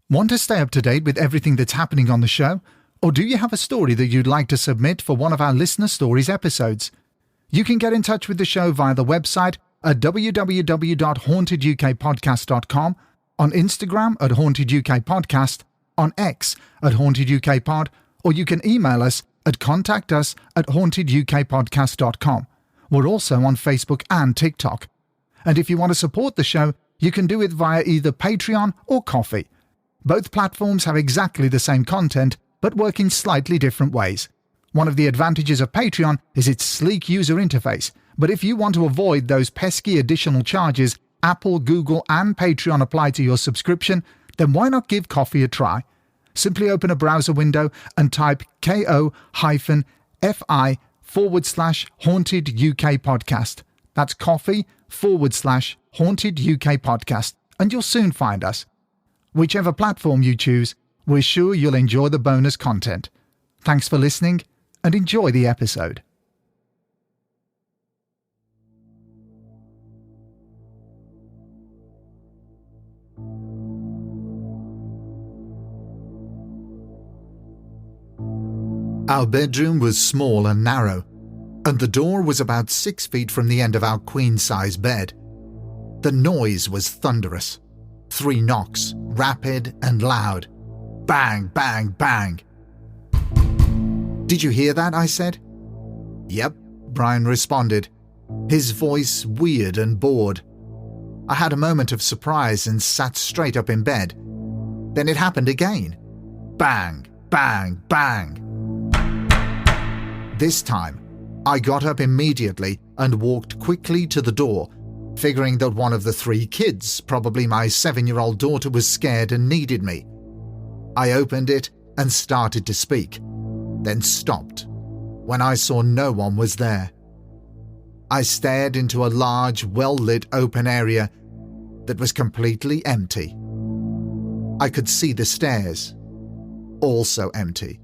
Want to stay up to date with everything that's happening on the show? Or do you have a story that you'd like to submit for one of our Listener Stories episodes? You can get in touch with the show via the website at www.hauntedukpodcast.com, on Instagram at hauntedukpodcast, on X at hauntedukpod, or you can email us at contactus@hauntedukpodcast.com. We're also on Facebook and TikTok. And if you want to support the show, you can do it via either Patreon or Ko-fi. Both platforms have exactly the same content, but work in slightly different ways. One of the advantages of Patreon is its sleek user interface, but if you want to avoid those pesky additional charges Apple, Google, and Patreon apply to your subscription, then why not give Ko-fi a try? Simply open a browser window and type ko-fi/Haunted UK Podcast. That's Ko-fi/Haunted UK Podcast, and you'll soon find us. Whichever platform you choose, we're sure you'll enjoy the bonus content. Thanks for listening, and enjoy the episode. Our bedroom was small and narrow, and the door was about 6 feet from the end of our queen-size bed. The noise was thunderous. 3 knocks, rapid and loud. Bang, bang, bang. "Did you hear that?" I said. "Yep," Brian responded, his voice weird and bored. I had a moment of surprise and sat straight up in bed. Then it happened again. Bang, bang, bang. This time, I got up immediately and walked quickly to the door, figuring that one of the 3 kids, probably my 7-year-old daughter, was scared and needed me. I opened it and started to speak, then stopped when I saw no one was there. I stared into a large, well-lit open area that was completely empty. I could see the stairs, also empty.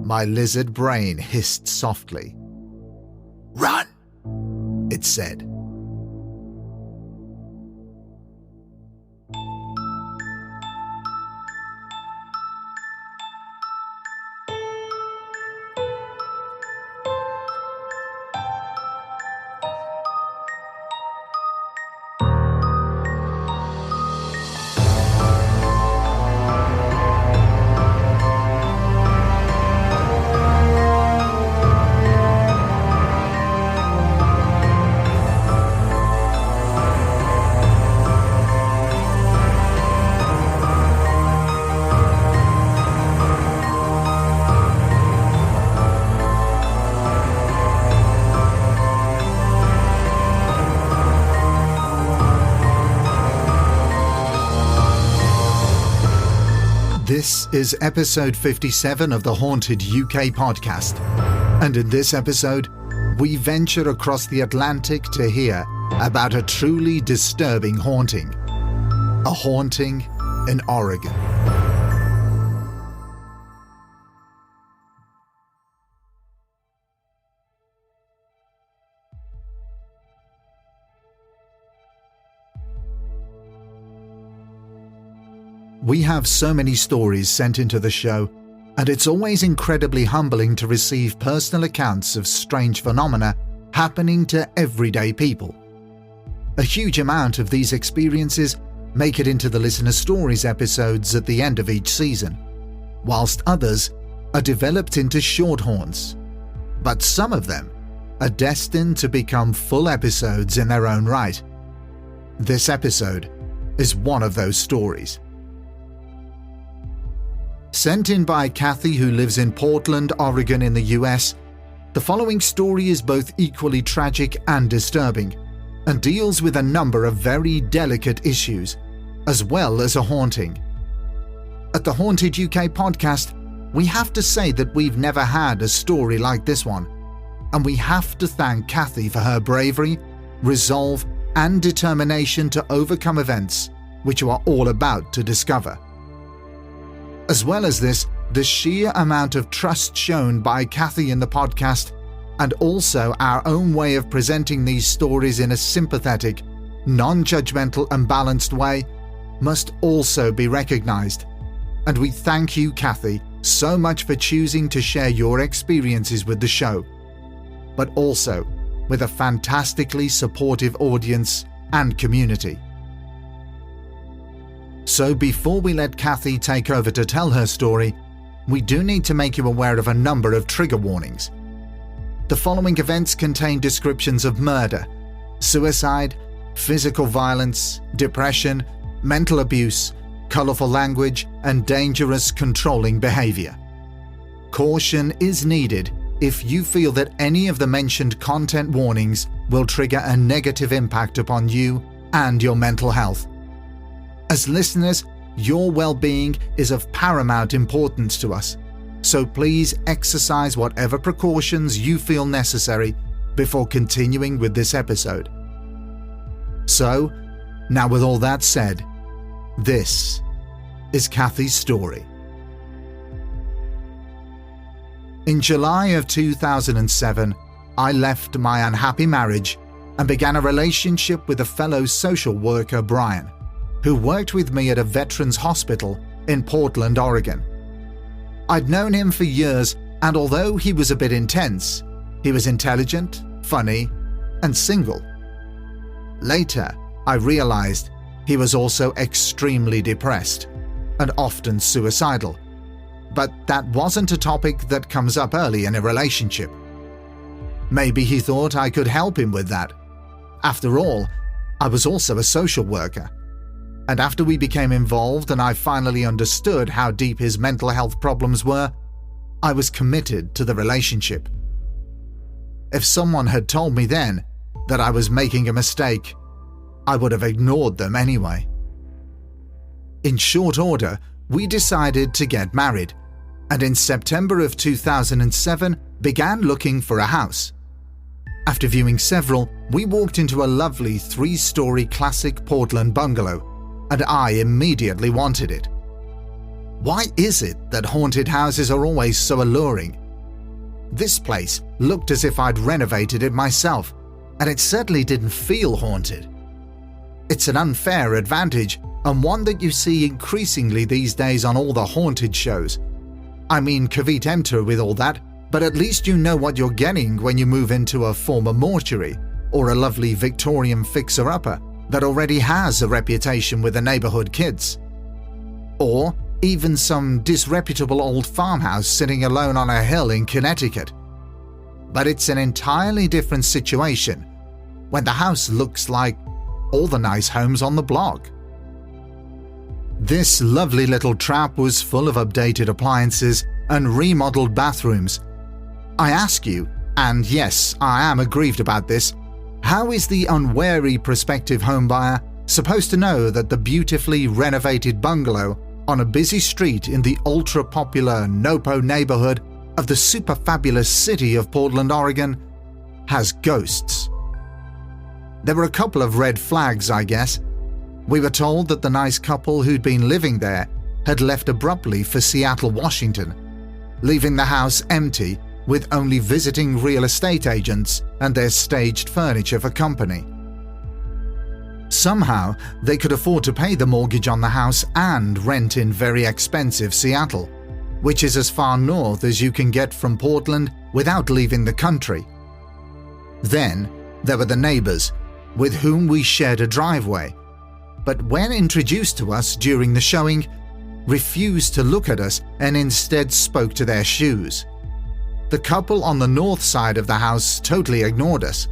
My lizard brain hissed softly. "Run," it said. This is episode 57 of the Haunted UK podcast, and in this episode, we venture across the Atlantic to hear about a truly disturbing haunting. A haunting in Oregon. We have so many stories sent into the show, and it's always incredibly humbling to receive personal accounts of strange phenomena happening to everyday people. A huge amount of these experiences make it into the Listener Stories episodes at the end of each season, whilst others are developed into short haunts. But some of them are destined to become full episodes in their own right. This episode is one of those stories. Sent in by Cathy, who lives in Portland, Oregon in the US, the following story is both equally tragic and disturbing, and deals with a number of very delicate issues, as well as a haunting. At the Haunted UK podcast, we have to say that we've never had a story like this one, and we have to thank Cathy for her bravery, resolve, and determination to overcome events which you are all about to discover. As well as this, the sheer amount of trust shown by Cathy in the podcast, and also our own way of presenting these stories in a sympathetic, non-judgmental and balanced way, must also be recognized. And we thank you, Cathy, so much for choosing to share your experiences with the show, but also with a fantastically supportive audience and community. So before we let Cathy take over to tell her story, we do need to make you aware of a number of trigger warnings. The following events contain descriptions of murder, suicide, physical violence, depression, mental abuse, colorful language, and dangerous controlling behavior. Caution is needed if you feel that any of the mentioned content warnings will trigger a negative impact upon you and your mental health. As listeners, your well-being is of paramount importance to us, so please exercise whatever precautions you feel necessary before continuing with this episode. So, now with all that said, this is Cathy's story. In July of 2007, I left my unhappy marriage and began a relationship with a fellow social worker, Brian, who worked with me at a veterans hospital in Portland, Oregon. I'd known him for years, and although he was a bit intense, he was intelligent, funny, and single. Later, I realized he was also extremely depressed and often suicidal, but that wasn't a topic that comes up early in a relationship. Maybe he thought I could help him with that. After all, I was also a social worker. And after we became involved and I finally understood how deep his mental health problems were, I was committed to the relationship. If someone had told me then that I was making a mistake, I would have ignored them anyway. In short order, we decided to get married, and in September of 2007 began looking for a house. After viewing several, we walked into a lovely 3-story classic Portland bungalow, and I immediately wanted it. Why is it that haunted houses are always so alluring? This place looked as if I'd renovated it myself, and it certainly didn't feel haunted. It's an unfair advantage, and one that you see increasingly these days on all the haunted shows. I mean, caveat emptor with all that, but at least you know what you're getting when you move into a former mortuary or a lovely Victorian fixer-upper that already has a reputation with the neighborhood kids. Or even some disreputable old farmhouse sitting alone on a hill in Connecticut. But it's an entirely different situation when the house looks like all the nice homes on the block. This lovely little trap was full of updated appliances and remodeled bathrooms. I ask you, and yes, I am aggrieved about this, how is the unwary prospective homebuyer supposed to know that the beautifully renovated bungalow on a busy street in the ultra-popular Nopo neighborhood of the super-fabulous city of Portland, Oregon, has ghosts? There were a couple of red flags, I guess. We were told that the nice couple who'd been living there had left abruptly for Seattle, Washington, leaving the house empty with only visiting real estate agents and their staged furniture for company. Somehow, they could afford to pay the mortgage on the house and rent in very expensive Seattle, which is as far north as you can get from Portland without leaving the country. Then, there were the neighbors, with whom we shared a driveway, but when introduced to us during the showing, refused to look at us and instead spoke to their shoes. The couple on the north side of the house totally ignored us.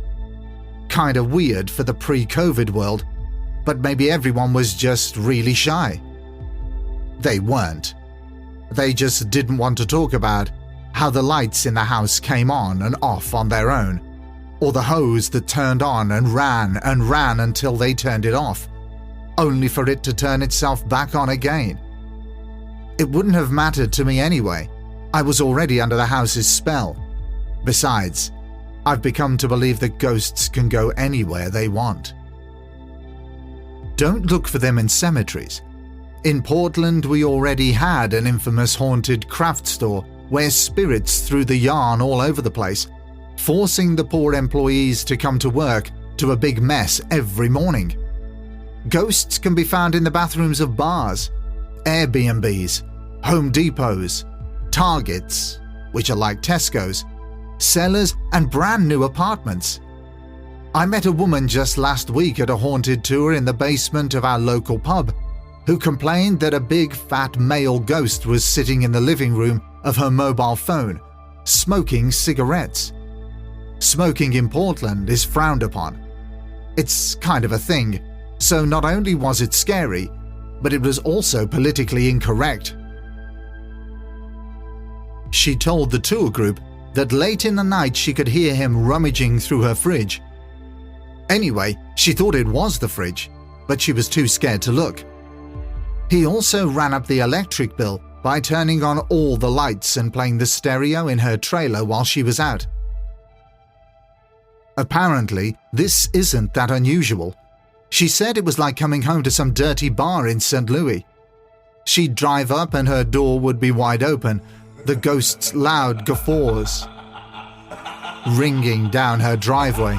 Kinda weird for the pre-COVID world, but maybe everyone was just really shy. They weren't. They just didn't want to talk about how the lights in the house came on and off on their own, or the hose that turned on and ran until they turned it off, only for it to turn itself back on again. It wouldn't have mattered to me anyway. I was already under the house's spell. Besides, I've become to believe that ghosts can go anywhere they want. Don't look for them in cemeteries. In Portland, we already had an infamous haunted craft store where spirits threw the yarn all over the place, forcing the poor employees to come to work to a big mess every morning. Ghosts can be found in the bathrooms of bars, Airbnbs, Home Depots, Targets, which are like Tesco's, cellars and brand new apartments. I met a woman just last week at a haunted tour in the basement of our local pub who complained that a big fat male ghost was sitting in the living room of her mobile phone, smoking cigarettes. Smoking in Portland is frowned upon. It's kind of a thing, so not only was it scary, but it was also politically incorrect. She told the tour group that late in the night she could hear him rummaging through her fridge. Anyway, she thought it was the fridge, but she was too scared to look. He also ran up the electric bill by turning on all the lights and playing the stereo in her trailer while she was out. Apparently, this isn't that unusual. She said it was like coming home to some dirty bar in St. Louis. She'd drive up and her door would be wide open, the ghost's loud guffaws ringing down her driveway.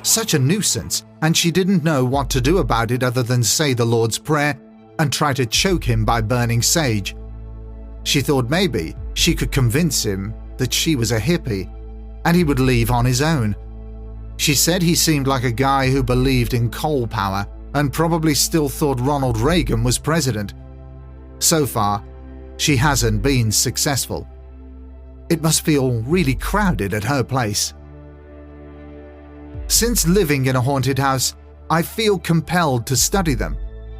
Such a nuisance, and she didn't know what to do about it other than say the Lord's Prayer and try to choke him by burning sage. She thought maybe she could convince him that she was a hippie and he would leave on his own. She said he seemed like a guy who believed in coal power and probably still thought Ronald Reagan was president. So far, she hasn't been successful. It must feel really crowded at her place. Since living in a haunted house, I feel compelled to study them,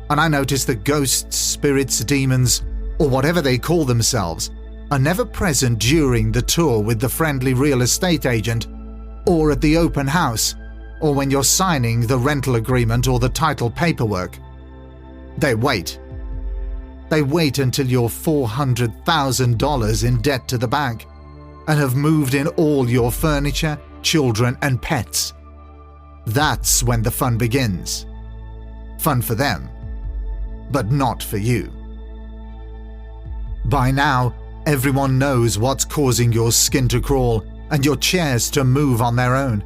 and I notice that ghosts, spirits, demons, or whatever they call themselves, are never present during the tour with the friendly real estate agent, or at the open house, or when you're signing the rental agreement or the title paperwork. They wait. They wait until you're $400,000 in debt to the bank and have moved in all your furniture, children, and pets. That's when the fun begins. Fun for them, but not for you. By now, everyone knows what's causing your skin to crawl and your chairs to move on their own.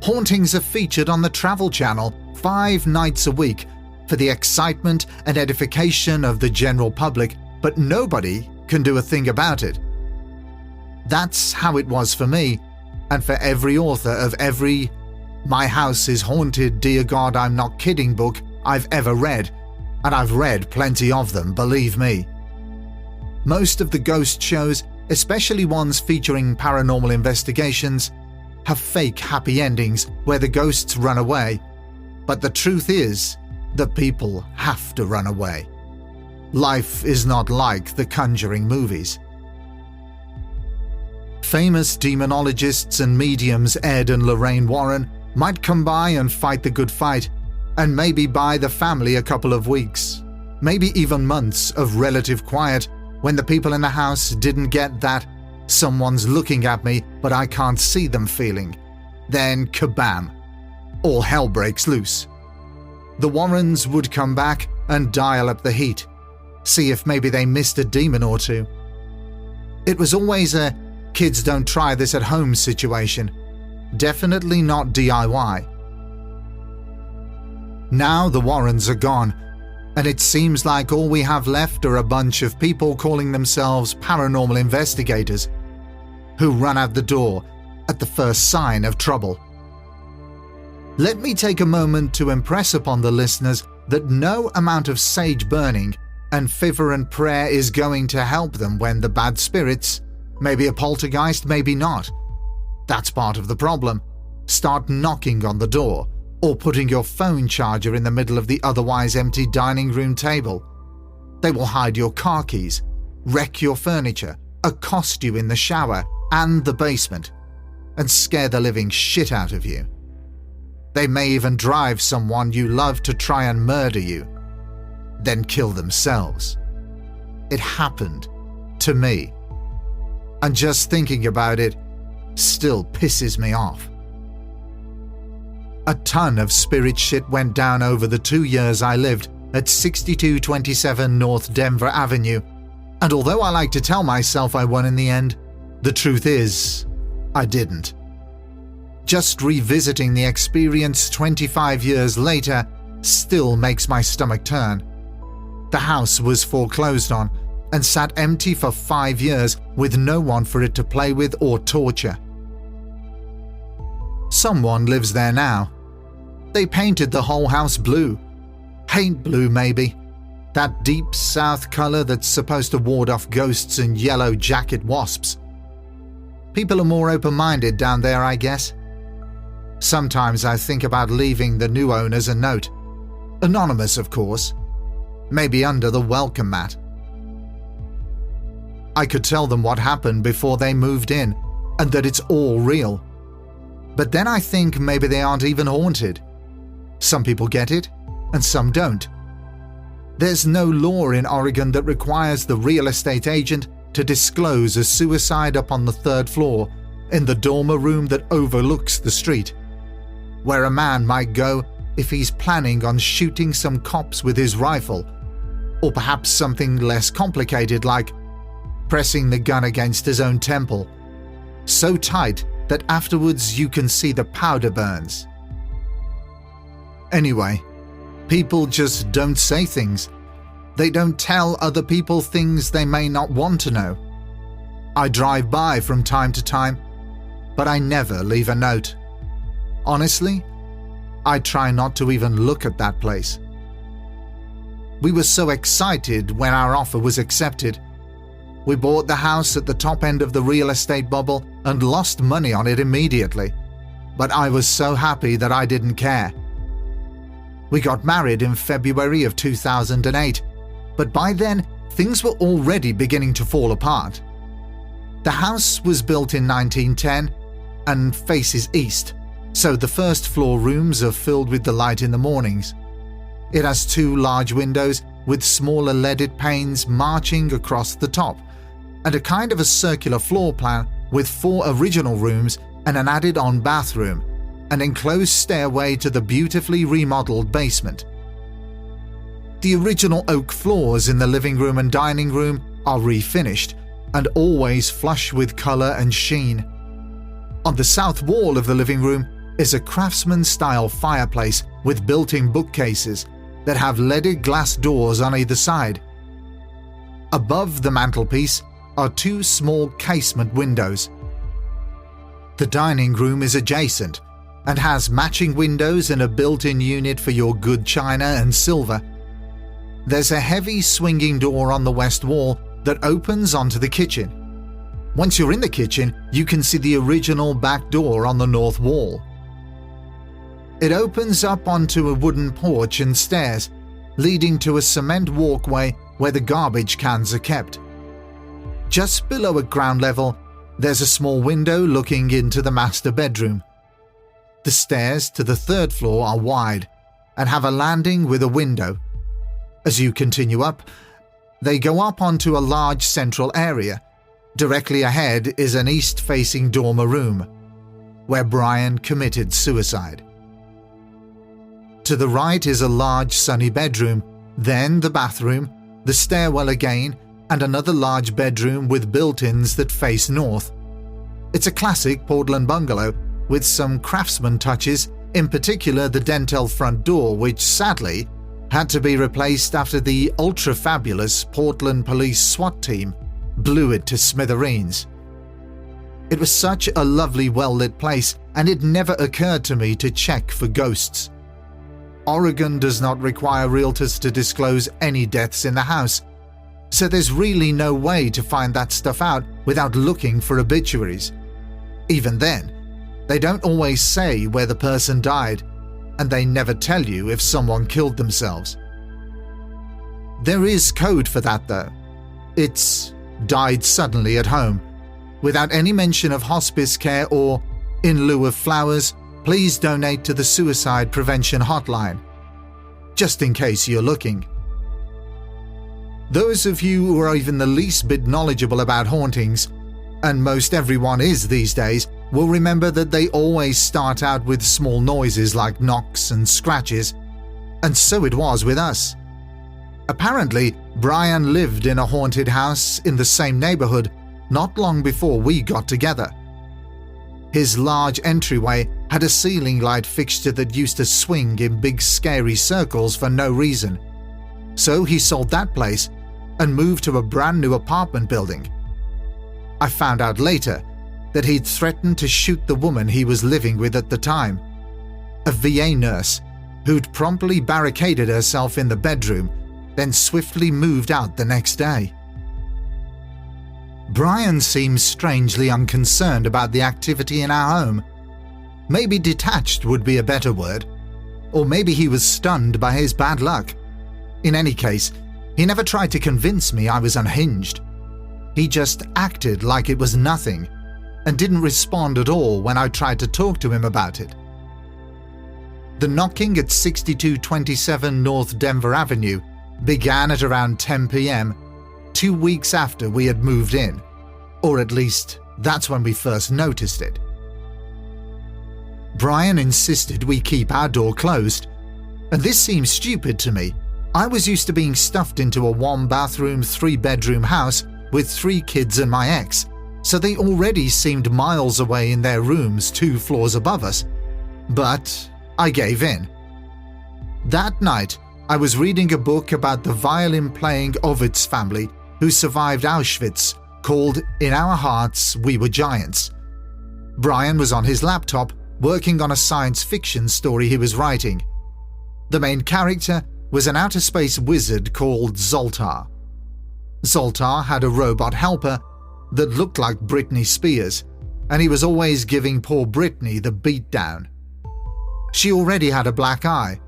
Hauntings are featured on the Travel Channel 5 nights a week for the excitement and edification of the general public, but nobody can do a thing about it. That's how it was for me, and for every author of every "My House is Haunted, Dear God, I'm Not Kidding" book I've ever read, and I've read plenty of them, believe me. Most of the ghost shows, especially ones featuring paranormal investigations, have fake happy endings where the ghosts run away, but the truth is, the people have to run away. Life is not like the Conjuring movies. Famous demonologists and mediums Ed and Lorraine Warren might come by and fight the good fight, and maybe buy the family a couple of weeks, maybe even months of relative quiet when the people in the house didn't get that "someone's looking at me but I can't see them" feeling. Then kabam! All hell breaks loose. The Warrens would come back and dial up the heat, see if maybe they missed a demon or two. It was always a "kids don't try this at home" situation. Definitely not DIY. Now the Warrens are gone, and it seems like all we have left are a bunch of people calling themselves paranormal investigators who run out the door at the first sign of trouble. Let me take a moment to impress upon the listeners that no amount of sage burning and fervent prayer is going to help them when the bad spirits, maybe a poltergeist, maybe not. That's part of the problem. Start knocking on the door, or putting your phone charger in the middle of the otherwise empty dining room table. They will hide your car keys, wreck your furniture, accost you in the shower and the basement, and scare the living shit out of you. They may even drive someone you love to try and murder you, then kill themselves. It happened to me, and just thinking about it still pisses me off. A ton of spirit shit went down over the 2 years I lived at 6227 North Denver Avenue, and although I like to tell myself I won in the end, the truth is, I didn't. Just revisiting the experience 25 years later, still makes my stomach turn. The house was foreclosed on and sat empty for 5 years with no one for it to play with or torture. Someone lives there now. They painted the whole house blue. Paint blue, maybe. That deep south color that's supposed to ward off ghosts and yellow jacket wasps. People are more open-minded down there, I guess. Sometimes I think about leaving the new owners a note. Anonymous, of course. Maybe under the welcome mat. I could tell them what happened before they moved in, and that it's all real. But then I think maybe they aren't even haunted. Some people get it, and some don't. There's no law in Oregon that requires the real estate agent to disclose a suicide up on the 3rd floor in the dormer room that overlooks the street, where a man might go if he's planning on shooting some cops with his rifle, or perhaps something less complicated like pressing the gun against his own temple, so tight that afterwards you can see the powder burns. Anyway, people just don't say things. They don't tell other people things they may not want to know. I drive by from time to time, but I never leave a note. Honestly, I try not to even look at that place. We were so excited when our offer was accepted. We bought the house at the top end of the real estate bubble and lost money on it immediately, but I was so happy that I didn't care. We got married in February of 2008, but by then things were already beginning to fall apart. The house was built in 1910 and faces east, so the first floor rooms are filled with the light in the mornings. It has 2 large windows with smaller leaded panes marching across the top, and a kind of a circular floor plan with 4 original rooms and an added-on bathroom, an enclosed stairway to the beautifully remodeled basement. The original oak floors in the living room and dining room are refinished and always flush with color and sheen. On the south wall of the living room is a craftsman-style fireplace with built-in bookcases that have leaded glass doors on either side. Above the mantelpiece are 2 small casement windows. The dining room is adjacent and has matching windows and a built-in unit for your good china and silver. There's a heavy swinging door on the west wall that opens onto the kitchen. Once you're in the kitchen, you can see the original back door on the north wall. It opens up onto a wooden porch and stairs, leading to a cement walkway where the garbage cans are kept. Just below at ground level, there's a small window looking into the master bedroom. The stairs to the 3rd floor are wide and have a landing with a window. As you continue up, they go up onto a large central area. Directly ahead is an east-facing dormer room, where Brian committed suicide. To the right is a large sunny bedroom, then the bathroom, the stairwell again, and another large bedroom with built-ins that face north. It's a classic Portland bungalow with some craftsman touches, in particular the dentel front door, which sadly had to be replaced after the ultra-fabulous Portland Police SWAT team blew it to smithereens. It was such a lovely, well-lit place, and it never occurred to me to check for ghosts. Oregon does not require realtors to disclose any deaths in the house, so there's really no way to find that stuff out without looking for obituaries. Even then, they don't always say where the person died, and they never tell you if someone killed themselves. There is code for that though. It's died suddenly at home, without any mention of hospice care or, in lieu of flowers, please donate to the suicide prevention hotline, just in case you're looking. Those of you who are even the least bit knowledgeable about hauntings, and most everyone is these days, will remember that they always start out with small noises like knocks and scratches, and so it was with us. Apparently, Brian lived in a haunted house in the same neighborhood not long before we got together. His large entryway had a ceiling light fixture that used to swing in big scary circles for no reason. So he sold that place and moved to a brand new apartment building. I found out later that he'd threatened to shoot the woman he was living with at the time, a VA nurse who'd promptly barricaded herself in the bedroom, then swiftly moved out the next day. Brian seems strangely unconcerned about the activity in our home. Maybe detached would be a better word, or maybe he was stunned by his bad luck. In any case, he never tried to convince me I was unhinged. He just acted like it was nothing and didn't respond at all when I tried to talk to him about it. The knocking at 6227 North Denver Avenue began at around 10 p.m., 2 weeks after we had moved in, or at least that's when we first noticed it. Brian insisted we keep our door closed, and this seems stupid to me. I was used to being stuffed into a 1-bathroom, 3-bedroom house with 3 kids and my ex, so they already seemed miles away in their rooms 2 floors above us. But I gave in. That night, I was reading a book about the violin-playing Ovitz family who survived Auschwitz, called In Our Hearts We Were Giants. Brian was on his laptop working on a science fiction story he was writing. The main character was an outer space wizard called Zoltar. Zoltar had a robot helper that looked like Britney Spears, and he was always giving poor Britney the beatdown. She already had a black eye.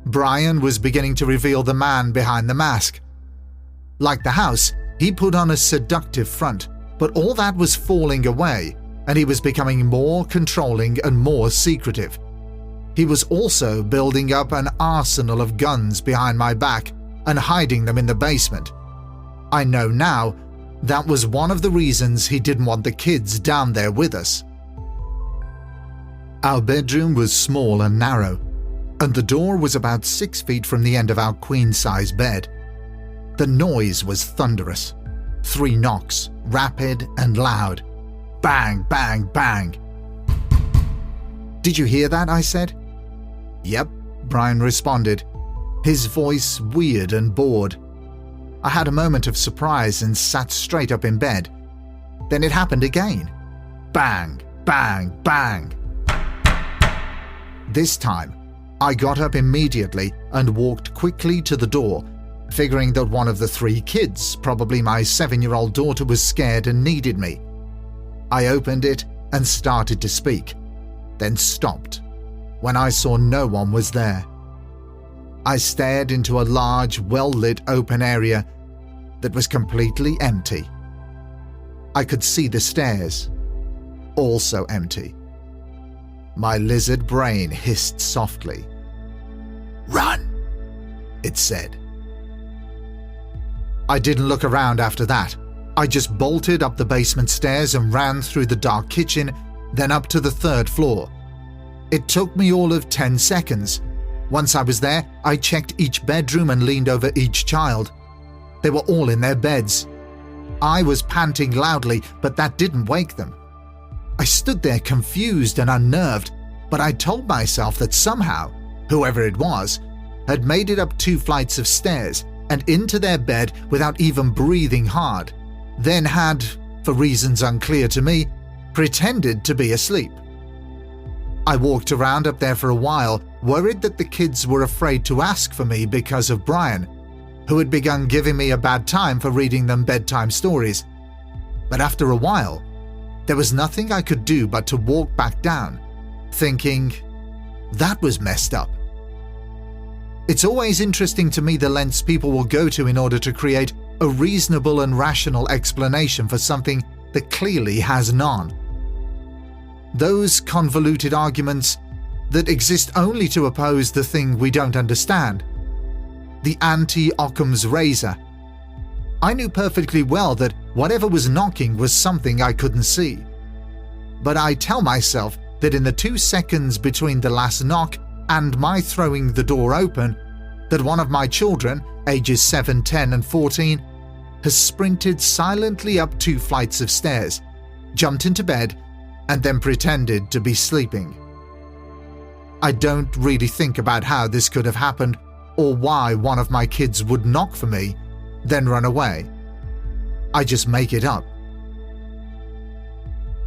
Brian was beginning to reveal the man behind the mask. Like the house, he put on a seductive front, but all that was falling away, and he was becoming more controlling and more secretive. He was also building up an arsenal of guns behind my back and hiding them in the basement. I know now that was one of the reasons he didn't want the kids down there with us. Our bedroom was small and narrow, and the door was about 6 feet from the end of our queen-size bed. The noise was thunderous. 3 knocks, rapid and loud. Bang, bang, bang. "Did you hear that?" I said. "Yep," Brian responded, his voice weird and bored. I had a moment of surprise and sat straight up in bed. Then it happened again. Bang, bang, bang. This time, I got up immediately and walked quickly to the door, figuring that one of the 3 kids, probably my 7-year-old daughter, was scared and needed me. I opened it and started to speak, then stopped when I saw no one was there. I stared into a large, well-lit open area that was completely empty. I could see the stairs, also empty. My lizard brain hissed softly. "Run," it said. I didn't look around after that. I just bolted up the basement stairs and ran through the dark kitchen, then up to the 3rd floor. It took me all of 10 seconds. Once I was there, I checked each bedroom and leaned over each child. They were all in their beds. I was panting loudly, but that didn't wake them. I stood there confused and unnerved, but I told myself that somehow, whoever it was, had made it up 2 flights of stairs and into their bed without even breathing hard, then had, for reasons unclear to me, pretended to be asleep. I walked around up there for a while, worried that the kids were afraid to ask for me because of Brian, who had begun giving me a bad time for reading them bedtime stories. But after a while, there was nothing I could do but to walk back down, thinking, that was messed up. It's always interesting to me the lengths people will go to in order to create a reasonable and rational explanation for something that clearly has none. Those convoluted arguments that exist only to oppose the thing we don't understand. The anti-Occam's razor. I knew perfectly well that whatever was knocking was something I couldn't see. But I tell myself that in the 2 seconds between the last knock and my throwing the door open, that one of my children, ages 7, 10 and 14, has sprinted silently up 2 flights of stairs, jumped into bed, and then pretended to be sleeping. I don't really think about how this could have happened or why one of my kids would knock for me, then run away. I just make it up.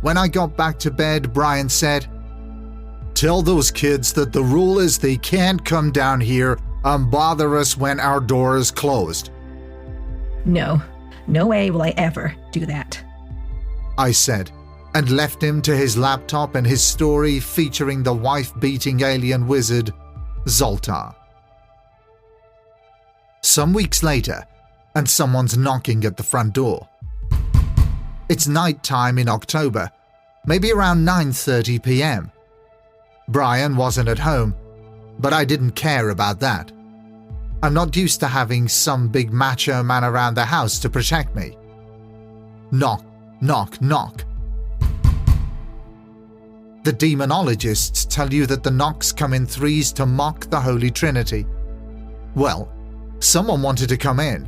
When I got back to bed, Brian said, "Tell those kids that the rule is they can't come down here and bother us when our door is closed." No way will I ever do that, I said, and left him to his laptop and his story featuring the wife-beating alien wizard, Zoltar. Some weeks later, and someone's knocking at the front door. It's nighttime in October, maybe around 9:30 p.m. Brian wasn't at home, but I didn't care about that. I'm not used to having some big macho man around the house to protect me. Knock, knock, knock. The demonologists tell you that the knocks come in threes to mock the Holy Trinity. Well, someone wanted to come in,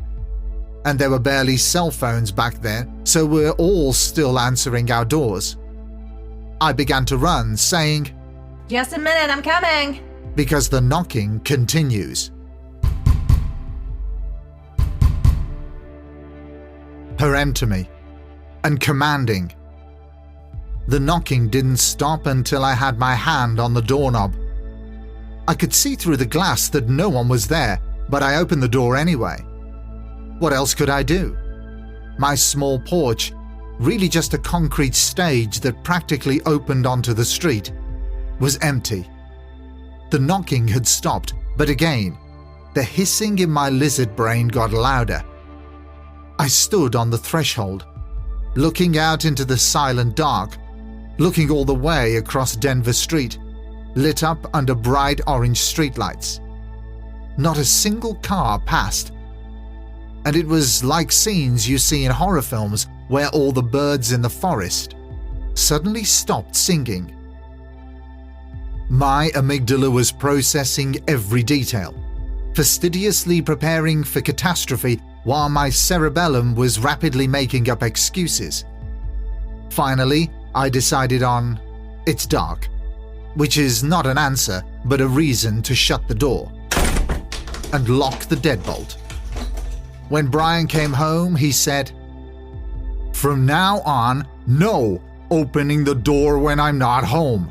and there were barely cell phones back then, so we're all still answering our doors. I began to run, saying, "Just a minute, I'm coming," because the knocking continues. Peremptory and commanding. The knocking didn't stop until I had my hand on the doorknob. I could see through the glass that no one was there, but I opened the door anyway. What else could I do? My small porch, really just a concrete stage that practically opened onto the street, was empty. The knocking had stopped, but again, the hissing in my lizard brain got louder. I stood on the threshold, looking out into the silent dark, looking all the way across Denver Street, lit up under bright orange streetlights. Not a single car passed, and it was like scenes you see in horror films where all the birds in the forest suddenly stopped singing. My amygdala was processing every detail, fastidiously preparing for catastrophe while my cerebellum was rapidly making up excuses. Finally, I decided on, "It's dark," which is not an answer but a reason to shut the door and lock the deadbolt. When Brian came home, he said, "From now on, no opening the door when I'm not home."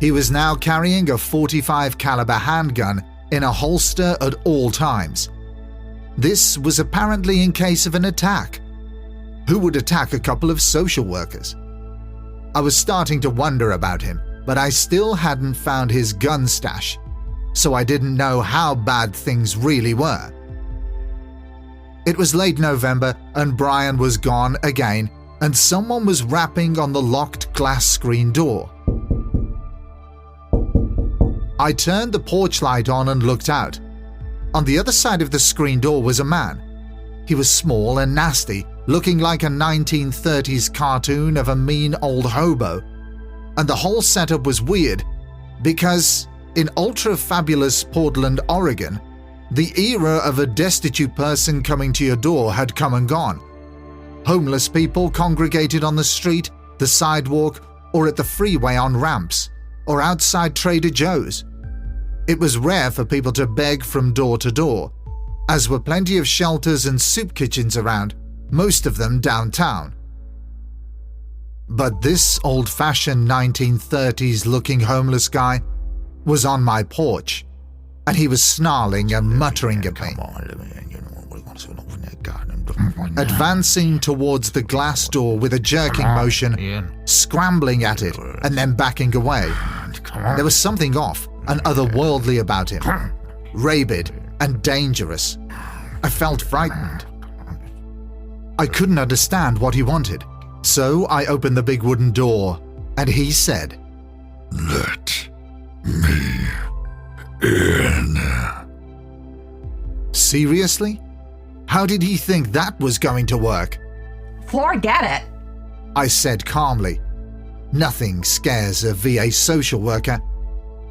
He was now carrying a .45 caliber handgun in a holster at all times. This was apparently in case of an attack. Who would attack a couple of social workers? I was starting to wonder about him, but I still hadn't found his gun stash, so I didn't know how bad things really were. It was late November and Brian was gone again, and someone was rapping on the locked glass screen door. I turned the porch light on and looked out. On the other side of the screen door was a man. He was small and nasty, looking like a 1930s cartoon of a mean old hobo. And the whole setup was weird, because in ultra-fabulous Portland, Oregon, the era of a destitute person coming to your door had come and gone. Homeless people congregated on the street, the sidewalk, or at the freeway on ramps, or outside Trader Joe's. It was rare for people to beg from door to door, as were plenty of shelters and soup kitchens around, most of them downtown. But this old-fashioned 1930s-looking homeless guy was on my porch, and he was snarling and muttering at me, advancing towards the glass door with a jerking motion, scrambling at it, and then backing away. There was something off and otherworldly about him, rabid and dangerous. I felt frightened. I couldn't understand what he wanted, so I opened the big wooden door, and he said, "Let me in." Seriously? How did he think that was going to work? "Forget it," I said calmly. Nothing scares a VA social worker,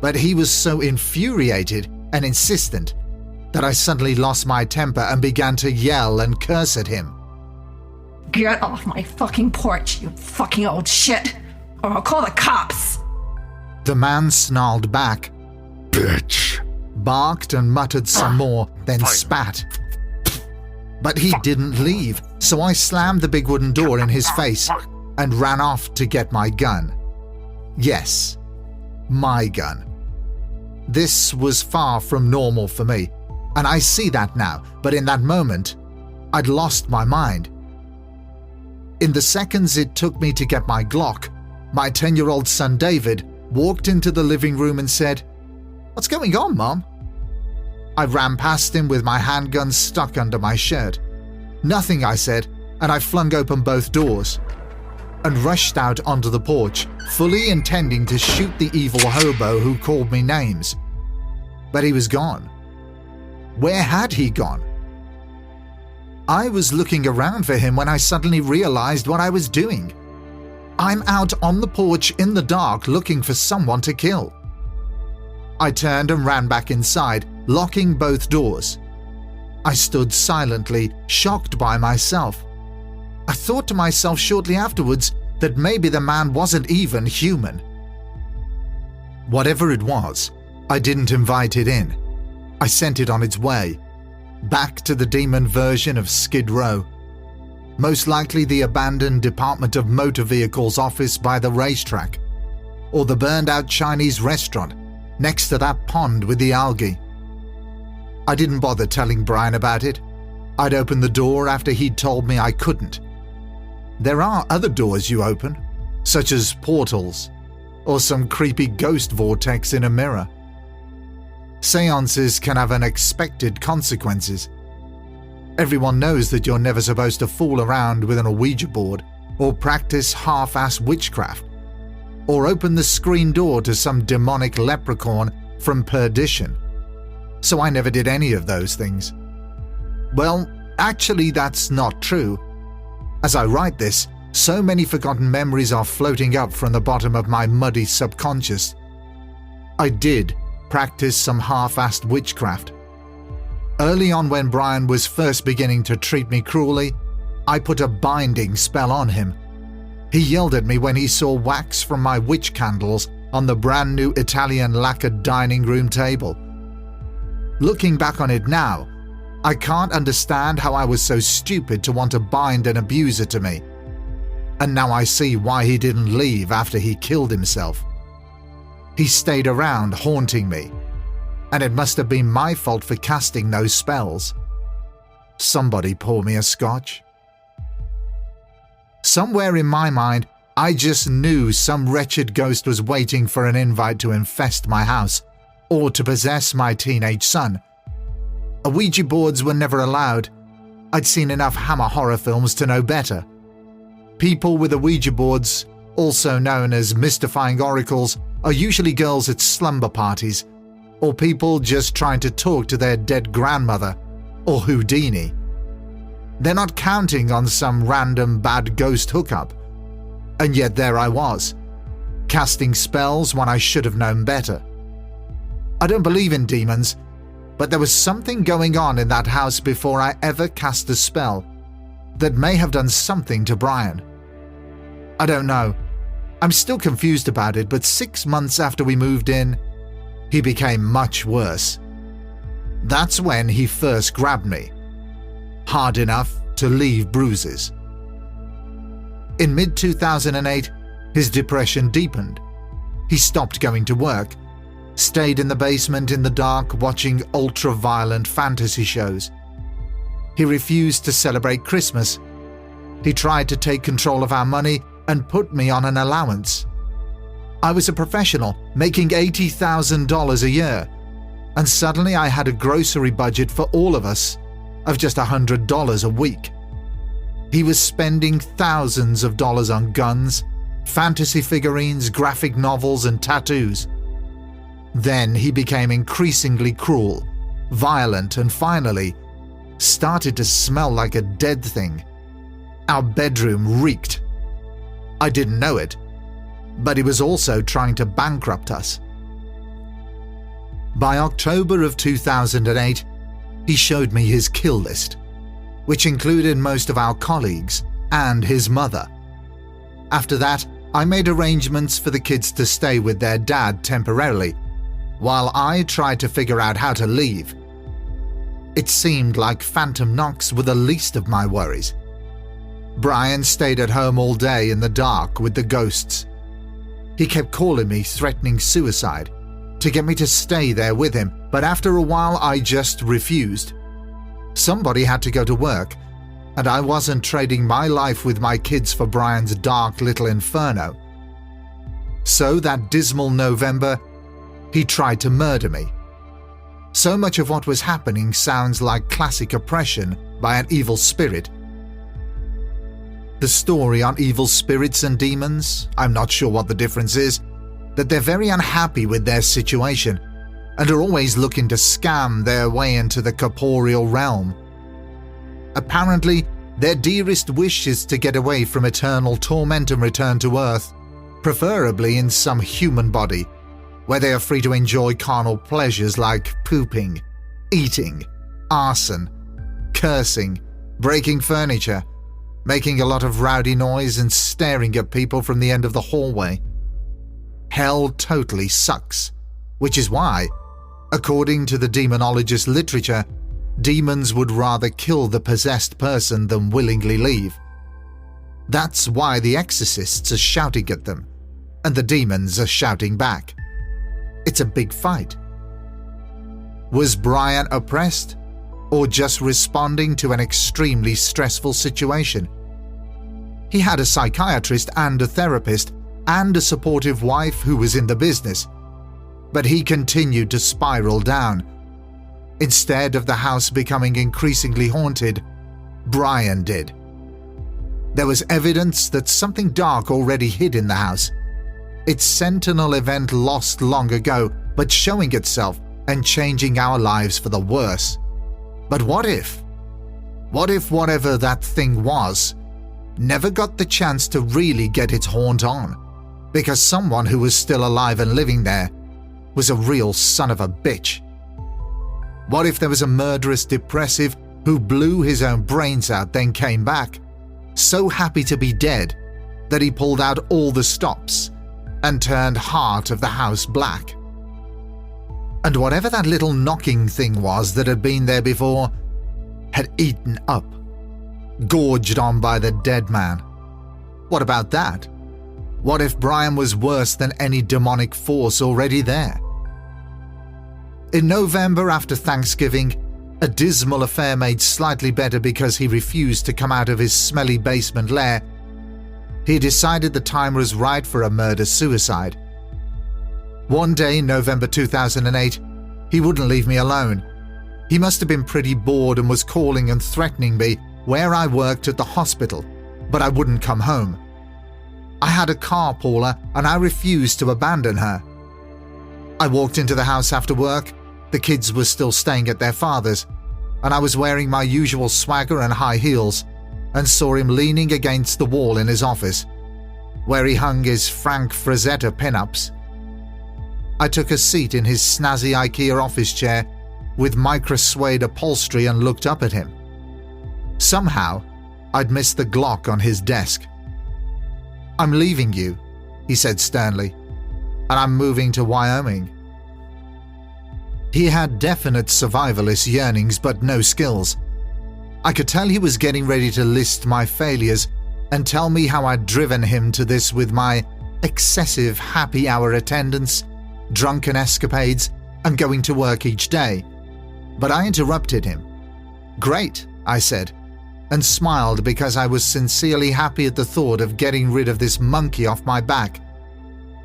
but he was so infuriated and insistent that I suddenly lost my temper and began to yell and curse at him. "Get off my fucking porch, you fucking old shit, or I'll call the cops." The man snarled back, Bitch. barked and muttered some more, then spat. But he didn't leave, so I slammed the big wooden door in his face and ran off to get my gun. Yes, my gun. This was far from normal for me, and I see that now, but in that moment, I'd lost my mind. In the seconds it took me to get my Glock, my 10-year-old son David walked into the living room and said, "What's going on, Mom?" I ran past him with my handgun stuck under my shirt. "Nothing," I said, and I flung open both doors and rushed out onto the porch, fully intending to shoot the evil hobo who called me names. But he was gone. Where had he gone? I was looking around for him when I suddenly realized what I was doing. I'm out on the porch in the dark looking for someone to kill. I turned and ran back inside, locking both doors. I stood silently, shocked by myself. I thought to myself shortly afterwards that maybe the man wasn't even human. Whatever it was, I didn't invite it in. I sent it on its way, back to the demon version of Skid Row. Most likely the abandoned Department of Motor Vehicles office by the racetrack, or the burned-out Chinese restaurant next to that pond with the algae. I didn't bother telling Brian about it. I'd opened the door after he'd told me I couldn't. There are other doors you open, such as portals, or some creepy ghost vortex in a mirror. Seances can have unexpected consequences. Everyone knows that you're never supposed to fool around with an Ouija board, or practice half-ass witchcraft, or open the screen door to some demonic leprechaun from perdition. So I never did any of those things. Well, actually that's not true. As I write this, so many forgotten memories are floating up from the bottom of my muddy subconscious. I did practice some half-assed witchcraft. Early on, when Brian was first beginning to treat me cruelly, I put a binding spell on him. He yelled at me when he saw wax from my witch candles on the brand new Italian lacquered dining room table. Looking back on it now, I can't understand how I was so stupid to want to bind an abuser to me. And now I see why he didn't leave after he killed himself. He stayed around haunting me, and it must have been my fault for casting those spells. Somebody pour me a scotch. Somewhere in my mind, I just knew some wretched ghost was waiting for an invite to infest my house, or to possess my teenage son. Ouija boards were never allowed. I'd seen enough Hammer horror films to know better. People with Ouija boards, also known as mystifying oracles, are usually girls at slumber parties, or people just trying to talk to their dead grandmother, or Houdini. They're not counting on some random bad ghost hookup. And yet there I was, casting spells when I should have known better. I don't believe in demons, but there was something going on in that house before I ever cast a spell that may have done something to Brian. I don't know. I'm still confused about it, but 6 months after we moved in, he became much worse. That's when he first grabbed me, hard enough to leave bruises. In mid-2008, his depression deepened. He stopped going to work, stayed in the basement in the dark watching ultra-violent fantasy shows. He refused to celebrate Christmas. He tried to take control of our money and put me on an allowance. I was a professional, making $80,000 a year, and suddenly I had a grocery budget for all of us of just $100 a week. He was spending thousands of dollars on guns, fantasy figurines, graphic novels, and tattoos. Then he became increasingly cruel, violent, and finally started to smell like a dead thing. Our bedroom reeked. I didn't know it, but he was also trying to bankrupt us. By October of 2008, he showed me his kill list, which included most of our colleagues and his mother. After that, I made arrangements for the kids to stay with their dad temporarily, while I tried to figure out how to leave. It seemed like phantom knocks were the least of my worries. Brian stayed at home all day in the dark with the ghosts. He kept calling me, threatening suicide, to get me to stay there with him, but after a while I just refused. Somebody had to go to work, and I wasn't trading my life with my kids for Brian's dark little inferno. So that dismal November, he tried to murder me. So much of what was happening sounds like classic oppression by an evil spirit. The story on evil spirits and demons, I'm not sure what the difference is, that they're very unhappy with their situation and are always looking to scam their way into the corporeal realm. Apparently, their dearest wish is to get away from eternal torment and return to Earth, preferably in some human body, where they are free to enjoy carnal pleasures like pooping, eating, arson, cursing, breaking furniture, making a lot of rowdy noise and staring at people from the end of the hallway. Hell totally sucks, which is why, according to the demonologist literature, demons would rather kill the possessed person than willingly leave. That's why the exorcists are shouting at them, and the demons are shouting back. It's a big fight. Was Brian oppressed, or just responding to an extremely stressful situation? He had a psychiatrist and a therapist and a supportive wife who was in the business, but he continued to spiral down. Instead of the house becoming increasingly haunted, Brian did. There was evidence that something dark already hid in the house. Its sentinel event lost long ago, but showing itself and changing our lives for the worse. But what if? What if whatever that thing was never got the chance to really get its haunt on, because someone who was still alive and living there was a real son of a bitch? What if there was a murderous depressive who blew his own brains out then came back, so happy to be dead that he pulled out all the stops and turned heart of the house black? And whatever that little knocking thing was that had been there before had eaten up, gorged on by the dead man. What about that? What if Brian was worse than any demonic force already there? In November after Thanksgiving, a dismal affair made slightly better because he refused to come out of his smelly basement lair. He decided the time was right for a murder-suicide. One day in November 2008, he wouldn't leave me alone. He must have been pretty bored and was calling and threatening me where I worked at the hospital, but I wouldn't come home. I had a carpooler and I refused to abandon her. I walked into the house after work. The kids were still staying at their father's, and I was wearing my usual swagger and high heels, and saw him leaning against the wall in his office, where he hung his Frank Frazetta pin-ups. I took a seat in his snazzy IKEA office chair with micro-suede upholstery and looked up at him. Somehow, I'd missed the Glock on his desk. "I'm leaving you," he said sternly, "and I'm moving to Wyoming." He had definite survivalist yearnings but no skills. I could tell he was getting ready to list my failures and tell me how I'd driven him to this with my excessive happy hour attendance, drunken escapades, and going to work each day. But I interrupted him. "Great," I said, and smiled because I was sincerely happy at the thought of getting rid of this monkey off my back.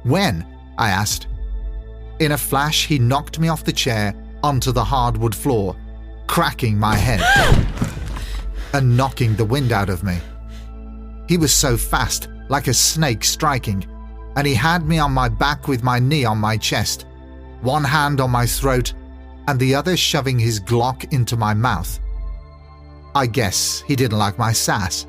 "When?" I asked. In a flash, he knocked me off the chair onto the hardwood floor, cracking my head and knocking the wind out of me. He was so fast, like a snake striking, and he had me on my back with my knee on my chest, one hand on my throat and the other shoving his Glock into my mouth. I guess he didn't like my sass.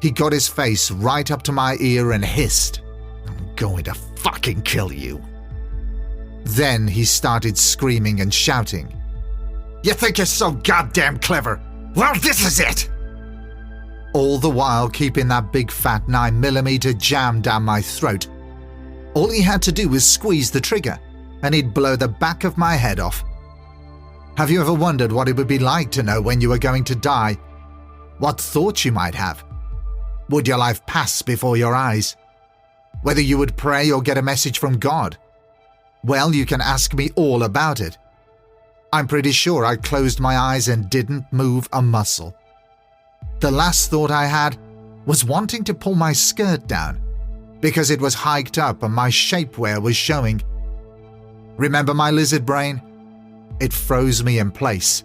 He got his face right up to my ear and hissed, "I'm going to fucking kill you." Then he started screaming and shouting, "You think you're so goddamn clever? Well, this is it!" all the while keeping that big fat 9mm jammed down my throat. All he had to do was squeeze the trigger, and he'd blow the back of my head off. Have you ever wondered what it would be like to know when you were going to die? What thoughts you might have? Would your life pass before your eyes? Whether you would pray or get a message from God? Well, you can ask me all about it. I'm pretty sure I closed my eyes and didn't move a muscle. The last thought I had was wanting to pull my skirt down because it was hiked up and my shapewear was showing. Remember my lizard brain? It froze me in place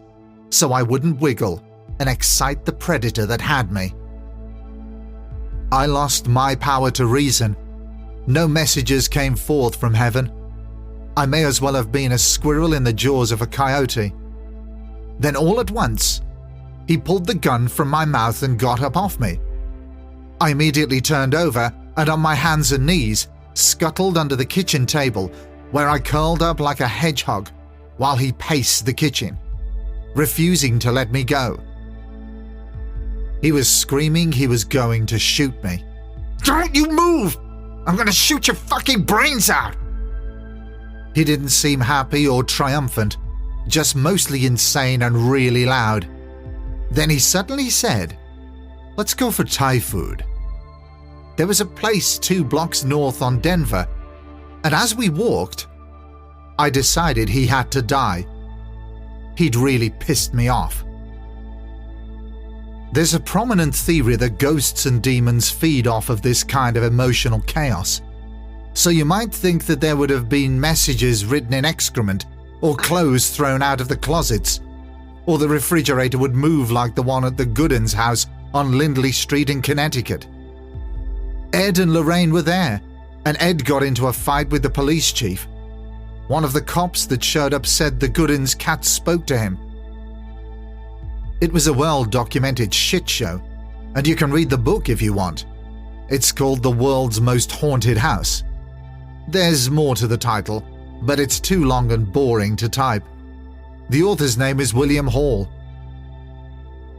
so I wouldn't wiggle and excite the predator that had me. I lost my power to reason. No messages came forth from heaven. I may as well have been a squirrel in the jaws of a coyote. Then all at once, he pulled the gun from my mouth and got up off me. I immediately turned over and on my hands and knees scuttled under the kitchen table where I curled up like a hedgehog while he paced the kitchen, refusing to let me go. He was screaming he was going to shoot me. "Don't you move! I'm going to shoot your fucking brains out!" He didn't seem happy or triumphant, just mostly insane and really loud. Then he suddenly said, "Let's go for Thai food." There was a place 2 blocks north on Denver, and as we walked, I decided he had to die. He'd really pissed me off. There's a prominent theory that ghosts and demons feed off of this kind of emotional chaos. So you might think that there would have been messages written in excrement, or clothes thrown out of the closets, or the refrigerator would move like the one at the Goodins' house on Lindley Street in Connecticut. Ed and Lorraine were there, and Ed got into a fight with the police chief. One of the cops that showed up said the Goodins' cat spoke to him. It was a well-documented shit show, and you can read the book if you want. It's called The World's Most Haunted House. There's more to the title, but it's too long and boring to type. The author's name is William Hall.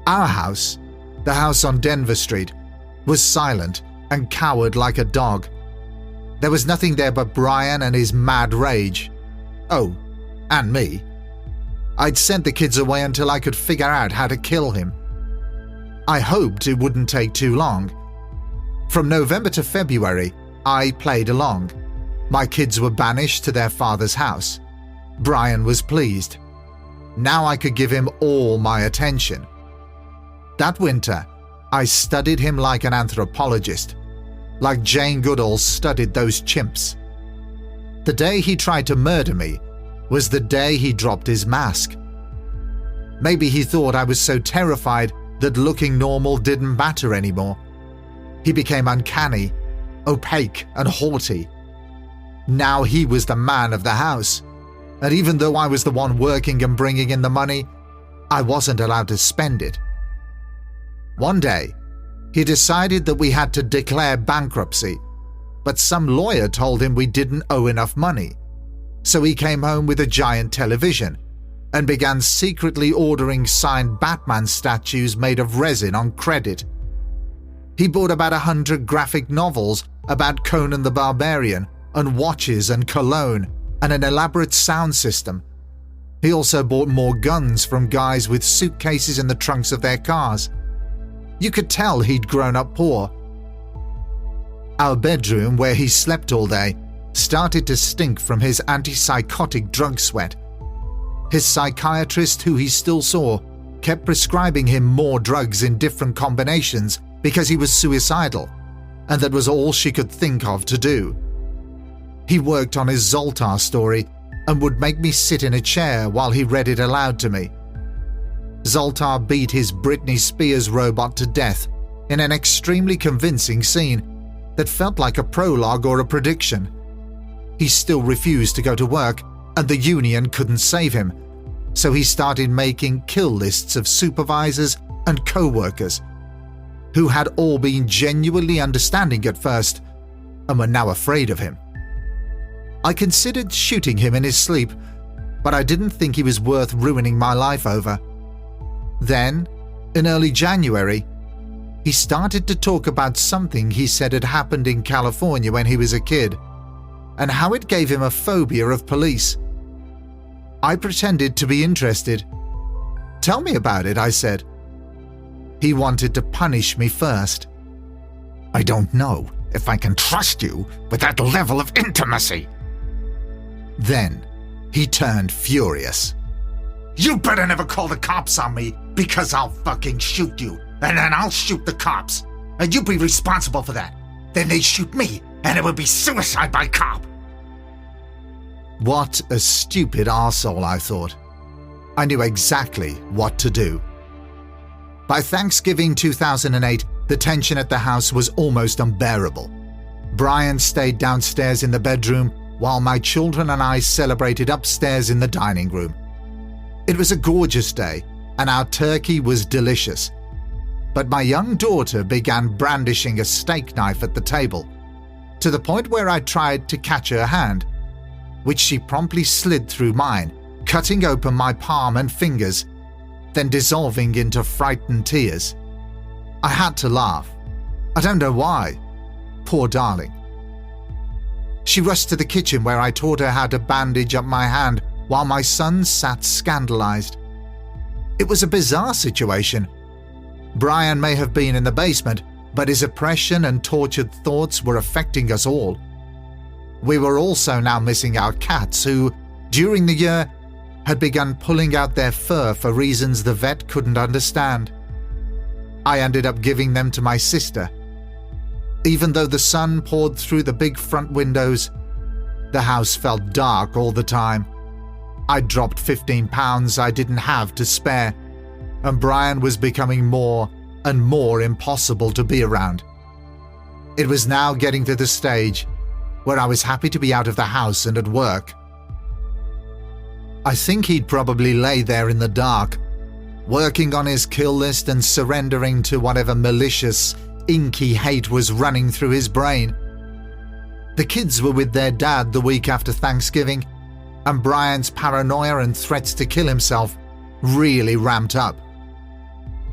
Our house, the house on Denver Street, was silent and cowered like a dog. There was nothing there but Brian and his mad rage. Oh, and me. I'd sent the kids away until I could figure out how to kill him. I hoped it wouldn't take too long. From November to February, I played along. My kids were banished to their father's house. Brian was pleased. Now I could give him all my attention. That winter, I studied him like an anthropologist, like Jane Goodall studied those chimps. The day he tried to murder me was the day he dropped his mask. Maybe he thought I was so terrified that looking normal didn't matter anymore. He became uncanny, opaque, and haughty. Now he was the man of the house, and even though I was the one working and bringing in the money, I wasn't allowed to spend it. One day, he decided that we had to declare bankruptcy, but some lawyer told him we didn't owe enough money. So he came home with a giant television and began secretly ordering signed Batman statues made of resin on credit. He bought about 100 graphic novels about Conan the Barbarian and watches and cologne and an elaborate sound system. He also bought more guns from guys with suitcases in the trunks of their cars. You could tell he'd grown up poor. Our bedroom, where he slept all day, started to stink from his antipsychotic drug sweat. His psychiatrist, who he still saw, kept prescribing him more drugs in different combinations because he was suicidal, and that was all she could think of to do. He worked on his Zoltar story and would make me sit in a chair while he read it aloud to me. Zoltar beat his Britney Spears robot to death in an extremely convincing scene that felt like a prologue or a prediction. He still refused to go to work, and the union couldn't save him, so he started making kill lists of supervisors and co-workers who had all been genuinely understanding at first and were now afraid of him. I considered shooting him in his sleep, but I didn't think he was worth ruining my life over. Then, in early January, he started to talk about something he said had happened in California when he was a kid, and how it gave him a phobia of police. I pretended to be interested. "Tell me about it," I said. He wanted to punish me first. "I don't know if I can trust you with that level of intimacy." Then he turned furious. "You better never call the cops on me, because I'll fucking shoot you, and then I'll shoot the cops, and you'll be responsible for that. Then they shoot me, and it would be suicide by cop." What a stupid arsehole, I thought. I knew exactly what to do. By Thanksgiving 2008, the tension at the house was almost unbearable. Brian stayed downstairs in the bedroom while my children and I celebrated upstairs in the dining room. It was a gorgeous day, and our turkey was delicious. But my young daughter began brandishing a steak knife at the table, to the point where I tried to catch her hand, which she promptly slid through mine, cutting open my palm and fingers, then dissolving into frightened tears. I had to laugh. I don't know why. Poor darling. She rushed to the kitchen where I taught her how to bandage up my hand while my son sat scandalized. It was a bizarre situation. Brian may have been in the basement, but his oppression and tortured thoughts were affecting us all. We were also now missing our cats who, during the year, had begun pulling out their fur for reasons the vet couldn't understand. I ended up giving them to my sister. Even though the sun poured through the big front windows, the house felt dark all the time. I dropped 15 pounds I didn't have to spare, and Brian was becoming more and more impossible to be around. It was now getting to the stage where I was happy to be out of the house and at work. I think he'd probably lay there in the dark, working on his kill list and surrendering to whatever malicious, inky hate was running through his brain. The kids were with their dad the week after Thanksgiving, and Brian's paranoia and threats to kill himself really ramped up.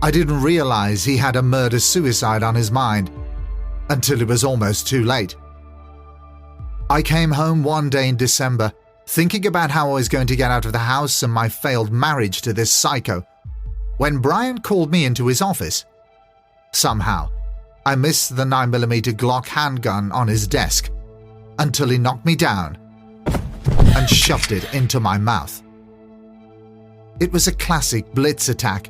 I didn't realize he had a murder-suicide on his mind until it was almost too late. I came home one day in December, thinking about how I was going to get out of the house and my failed marriage to this psycho, when Brian called me into his office. Somehow, I missed the 9mm Glock handgun on his desk until he knocked me down and shoved it into my mouth. It was a classic blitz attack.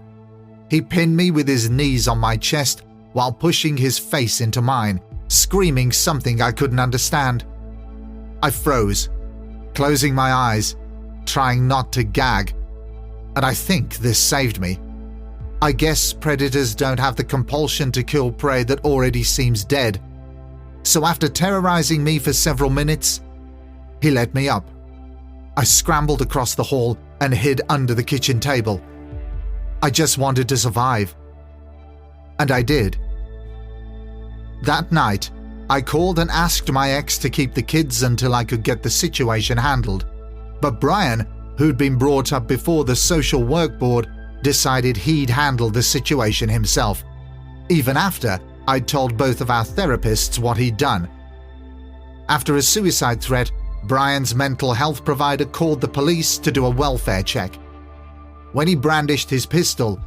He pinned me with his knees on my chest while pushing his face into mine, screaming something I couldn't understand. I froze, closing my eyes, trying not to gag, and I think this saved me. I guess predators don't have the compulsion to kill prey that already seems dead. So after terrorizing me for several minutes, he let me up. I scrambled across the hall and hid under the kitchen table. I just wanted to survive. And I did. That night, I called and asked my ex to keep the kids until I could get the situation handled. But Brian, who'd been brought up before the social work board, decided he'd handle the situation himself, even after I'd told both of our therapists what he'd done. After a suicide threat, Brian's mental health provider called the police to do a welfare check. When he brandished his pistol,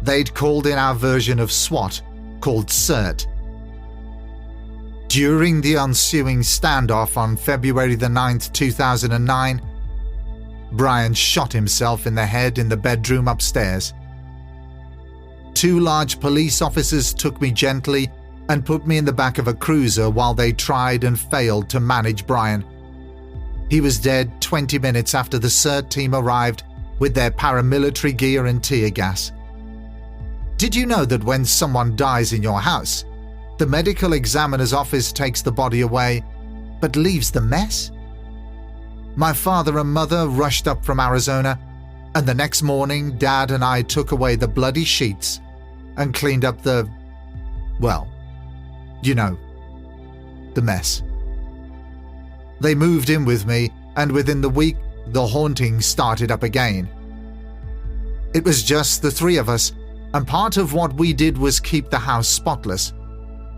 they'd called in our version of SWAT, called CERT. During the ensuing standoff on February the 9th, 2009, Brian shot himself in the head in the bedroom upstairs. 2 large police officers took me gently and put me in the back of a cruiser while they tried and failed to manage Brian. He was dead 20 minutes after the CERT team arrived with their paramilitary gear and tear gas. Did you know that when someone dies in your house, the medical examiner's office takes the body away, but leaves the mess? My father and mother rushed up from Arizona, and the next morning Dad and I took away the bloody sheets and cleaned up the, well, you know, the mess. They moved in with me, and within the week, the haunting started up again. It was just the 3 of us, and part of what we did was keep the house spotless.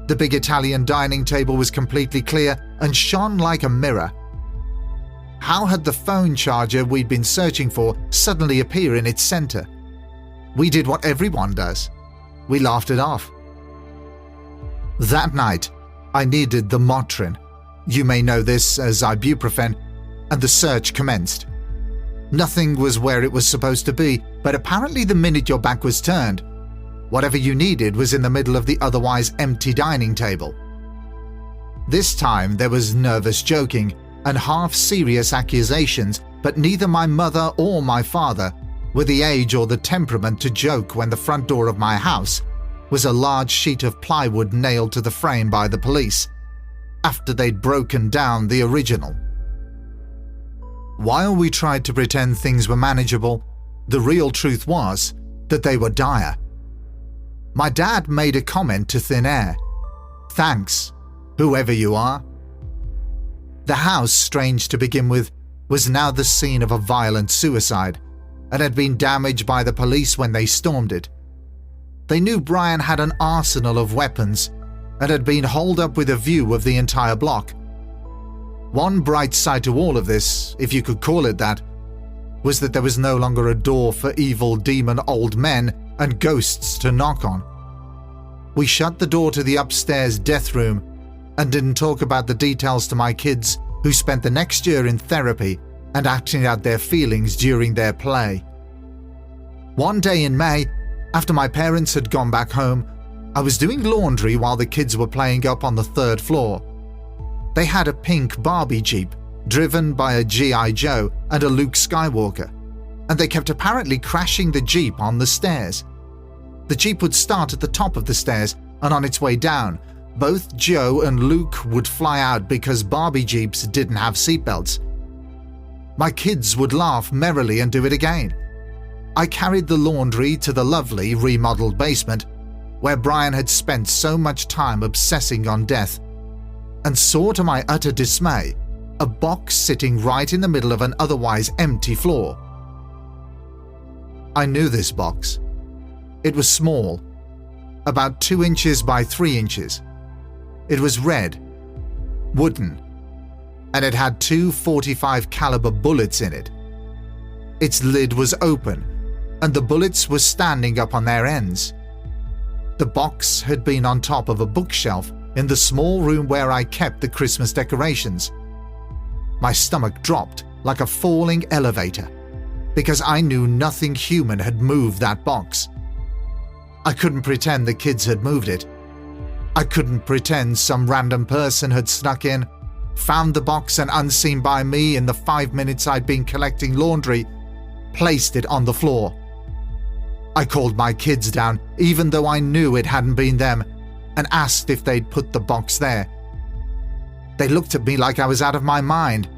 The big Italian dining table was completely clear and shone like a mirror. How had the phone charger we'd been searching for suddenly appear in its center? We did what everyone does. We laughed it off. That night, I needed the Motrin. You may know this as ibuprofen, and the search commenced. Nothing was where it was supposed to be, but apparently the minute your back was turned, whatever you needed was in the middle of the otherwise empty dining table. This time there was nervous joking and half-serious accusations, but neither my mother or my father were the age or the temperament to joke when the front door of my house was a large sheet of plywood nailed to the frame by the police, after they'd broken down the original. While we tried to pretend things were manageable, the real truth was that they were dire. My dad made a comment to thin air. "Thanks, whoever you are." The house, strange to begin with, was now the scene of a violent suicide and had been damaged by the police when they stormed it. They knew Brian had an arsenal of weapons and had been holed up with a view of the entire block. One bright side to all of this, if you could call it that, was that there was no longer a door for evil demon old men and ghosts to knock on. We shut the door to the upstairs death room and didn't talk about the details to my kids, who spent the next year in therapy and acting out their feelings during their play. One day in May, after my parents had gone back home, I was doing laundry while the kids were playing up on the third floor. They had a pink Barbie Jeep, driven by a G.I. Joe and a Luke Skywalker, and they kept apparently crashing the Jeep on the stairs. The Jeep would start at the top of the stairs, and on its way down, both Joe and Luke would fly out because Barbie Jeeps didn't have seatbelts. My kids would laugh merrily and do it again. I carried the laundry to the lovely remodeled basement, where Brian had spent so much time obsessing on death, and saw to my utter dismay a box sitting right in the middle of an otherwise empty floor. I knew this box. It was small, about 2 inches by 3 inches. It was red, wooden, and it had 2 .45 caliber bullets in it. Its lid was open, and the bullets were standing up on their ends. The box had been on top of a bookshelf in the small room where I kept the Christmas decorations. My stomach dropped like a falling elevator, because I knew nothing human had moved that box. I couldn't pretend the kids had moved it. I couldn't pretend some random person had snuck in, found the box, and unseen by me in the 5 minutes I'd been collecting laundry, placed it on the floor. I called my kids down, even though I knew it hadn't been them, and asked if they'd put the box there. They looked at me like I was out of my mind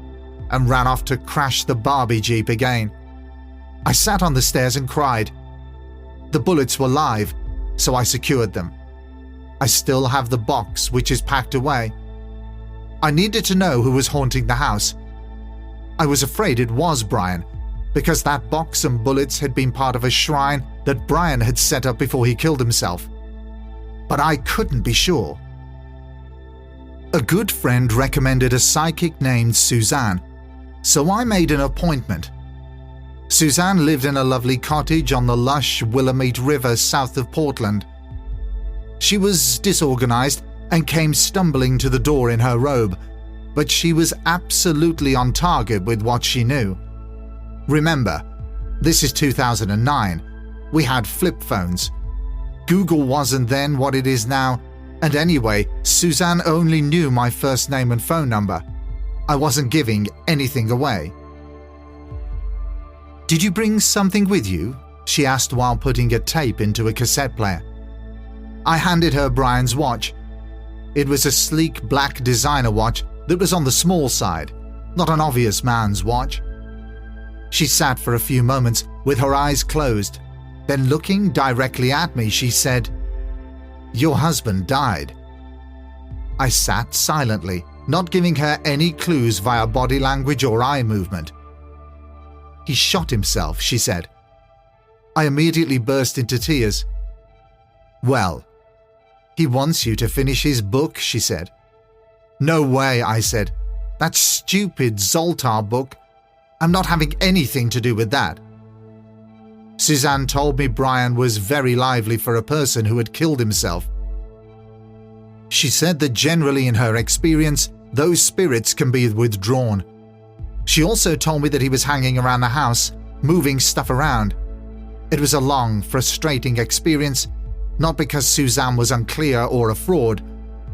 and ran off to crash the Barbie Jeep again. I sat on the stairs and cried. The bullets were live, so I secured them. I still have the box, which is packed away. I needed to know who was haunting the house. I was afraid it was Brian, because that box and bullets had been part of a shrine that Brian had set up before he killed himself. But I couldn't be sure. A good friend recommended a psychic named Suzanne, so I made an appointment. Suzanne lived in a lovely cottage on the lush Willamette River south of Portland. She was disorganized and came stumbling to the door in her robe, but she was absolutely on target with what she knew. Remember, this is 2009. We had flip phones. Google wasn't then what it is now, and anyway, Suzanne only knew my first name and phone number. I wasn't giving anything away. "Did you bring something with you?" she asked while putting a tape into a cassette player. I handed her Brian's watch. It was a sleek black designer watch that was on the small side, not an obvious man's watch. She sat for a few moments with her eyes closed. Then, looking directly at me, she said, "Your husband died." I sat silently, not giving her any clues via body language or eye movement. "He shot himself," she said. I immediately burst into tears. Well, he wants you to finish his book, she said. No way, I said. That stupid Zoltar book. I'm not having anything to do with that. Suzanne told me Brian was very lively for a person who had killed himself. She said that generally in her experience, those spirits can be withdrawn. She also told me that he was hanging around the house, moving stuff around. It was a long, frustrating experience, not because Suzanne was unclear or a fraud,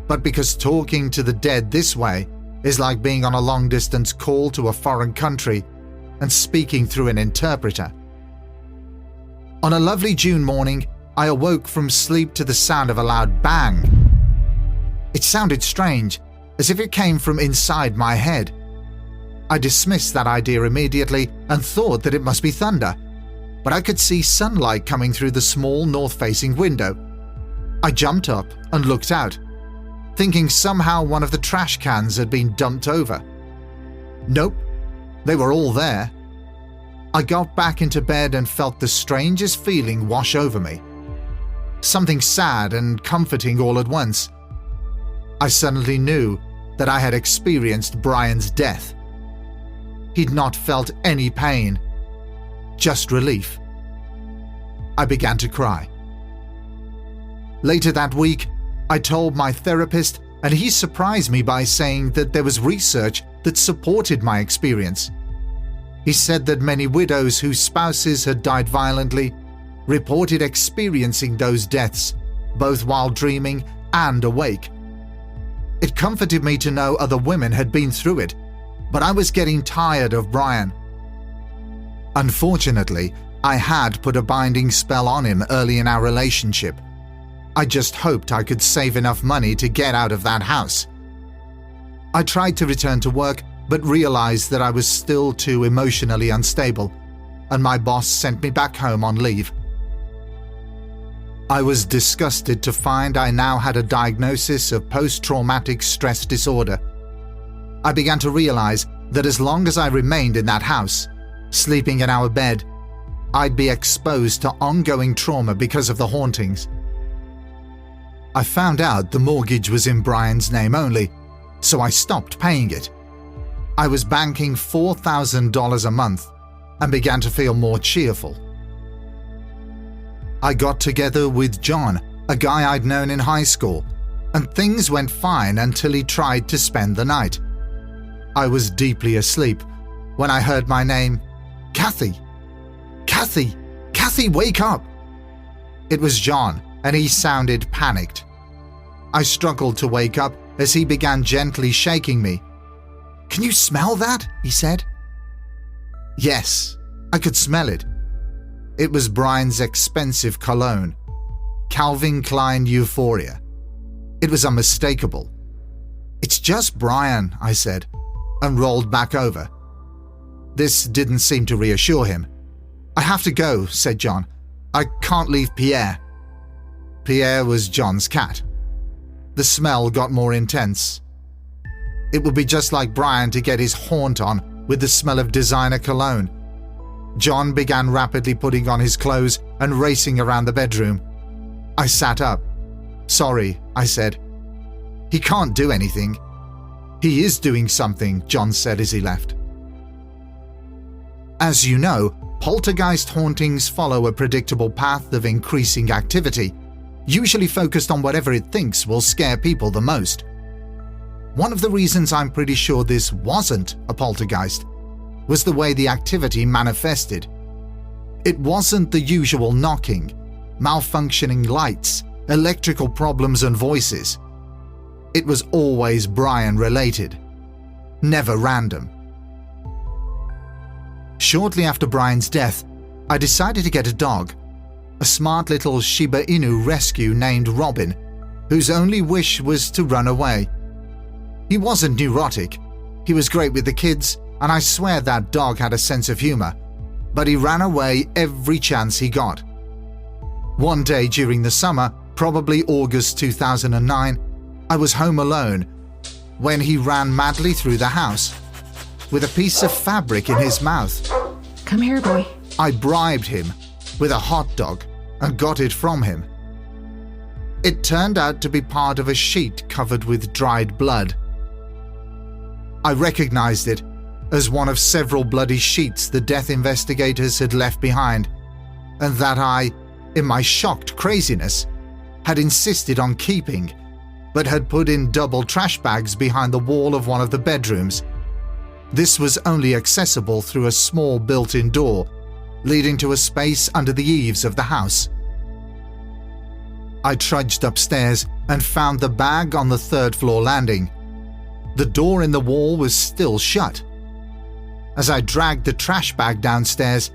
but because talking to the dead this way is like being on a long-distance call to a foreign country and speaking through an interpreter. On a lovely June morning, I awoke from sleep to the sound of a loud bang. It sounded strange, as if it came from inside my head. I dismissed that idea immediately and thought that it must be thunder, but I could see sunlight coming through the small north-facing window. I jumped up and looked out, thinking somehow one of the trash cans had been dumped over. Nope, they were all there. I got back into bed and felt the strangest feeling wash over me. Something sad and comforting all at once. I suddenly knew that I had experienced Brian's death. He'd not felt any pain, just relief. I began to cry. Later that week, I told my therapist, and he surprised me by saying that there was research that supported my experience. He said that many widows whose spouses had died violently reported experiencing those deaths, both while dreaming and awake. It comforted me to know other women had been through it, but I was getting tired of Brian. Unfortunately, I had put a binding spell on him early in our relationship. I just hoped I could save enough money to get out of that house. I tried to return to work, but realized that I was still too emotionally unstable, and my boss sent me back home on leave. I was disgusted to find I now had a diagnosis of post-traumatic stress disorder. I began to realize that as long as I remained in that house, sleeping in our bed, I'd be exposed to ongoing trauma because of the hauntings. I found out the mortgage was in Brian's name only, so I stopped paying it. I was banking $4,000 a month and began to feel more cheerful. I got together with John, a guy I'd known in high school, and things went fine until he tried to spend the night. I was deeply asleep when I heard my name, Cathy. Cathy! Cathy, wake up! It was John, and he sounded panicked. I struggled to wake up as he began gently shaking me. "Can you smell that?" he said. Yes, I could smell it. It was Brian's expensive cologne, Calvin Klein Euphoria. It was unmistakable. "It's just Brian," I said, and rolled back over. This didn't seem to reassure him. "I have to go," said John. "I can't leave Pierre." Pierre was John's cat. The smell got more intense. It would be just like Brian to get his haunt on with the smell of designer cologne. John began rapidly putting on his clothes and racing around the bedroom. I sat up. "Sorry," I said. "He can't do anything." "He is doing something," John said as he left. As you know, poltergeist hauntings follow a predictable path of increasing activity, usually focused on whatever it thinks will scare people the most. One of the reasons I'm pretty sure this wasn't a poltergeist was the way the activity manifested. It wasn't the usual knocking, malfunctioning lights, electrical problems and voices. It was always Brian-related, never random. Shortly after Brian's death, I decided to get a dog, a smart little Shiba Inu rescue named Robin, whose only wish was to run away. He wasn't neurotic, he was great with the kids, and I swear that dog had a sense of humor, but he ran away every chance he got. One day during the summer, probably August 2009, I was home alone when he ran madly through the house, with a piece of fabric in his mouth. Come here, boy. I bribed him with a hot dog and got it from him. It turned out to be part of a sheet covered with dried blood. I recognized it as one of several bloody sheets the death investigators had left behind, and that I, in my shocked craziness, had insisted on keeping, but had put in double trash bags behind the wall of one of the bedrooms. This was only accessible through a small built-in door, leading to a space under the eaves of the house. I trudged upstairs and found the bag on the third-floor landing. The door in the wall was still shut. As I dragged the trash bag downstairs,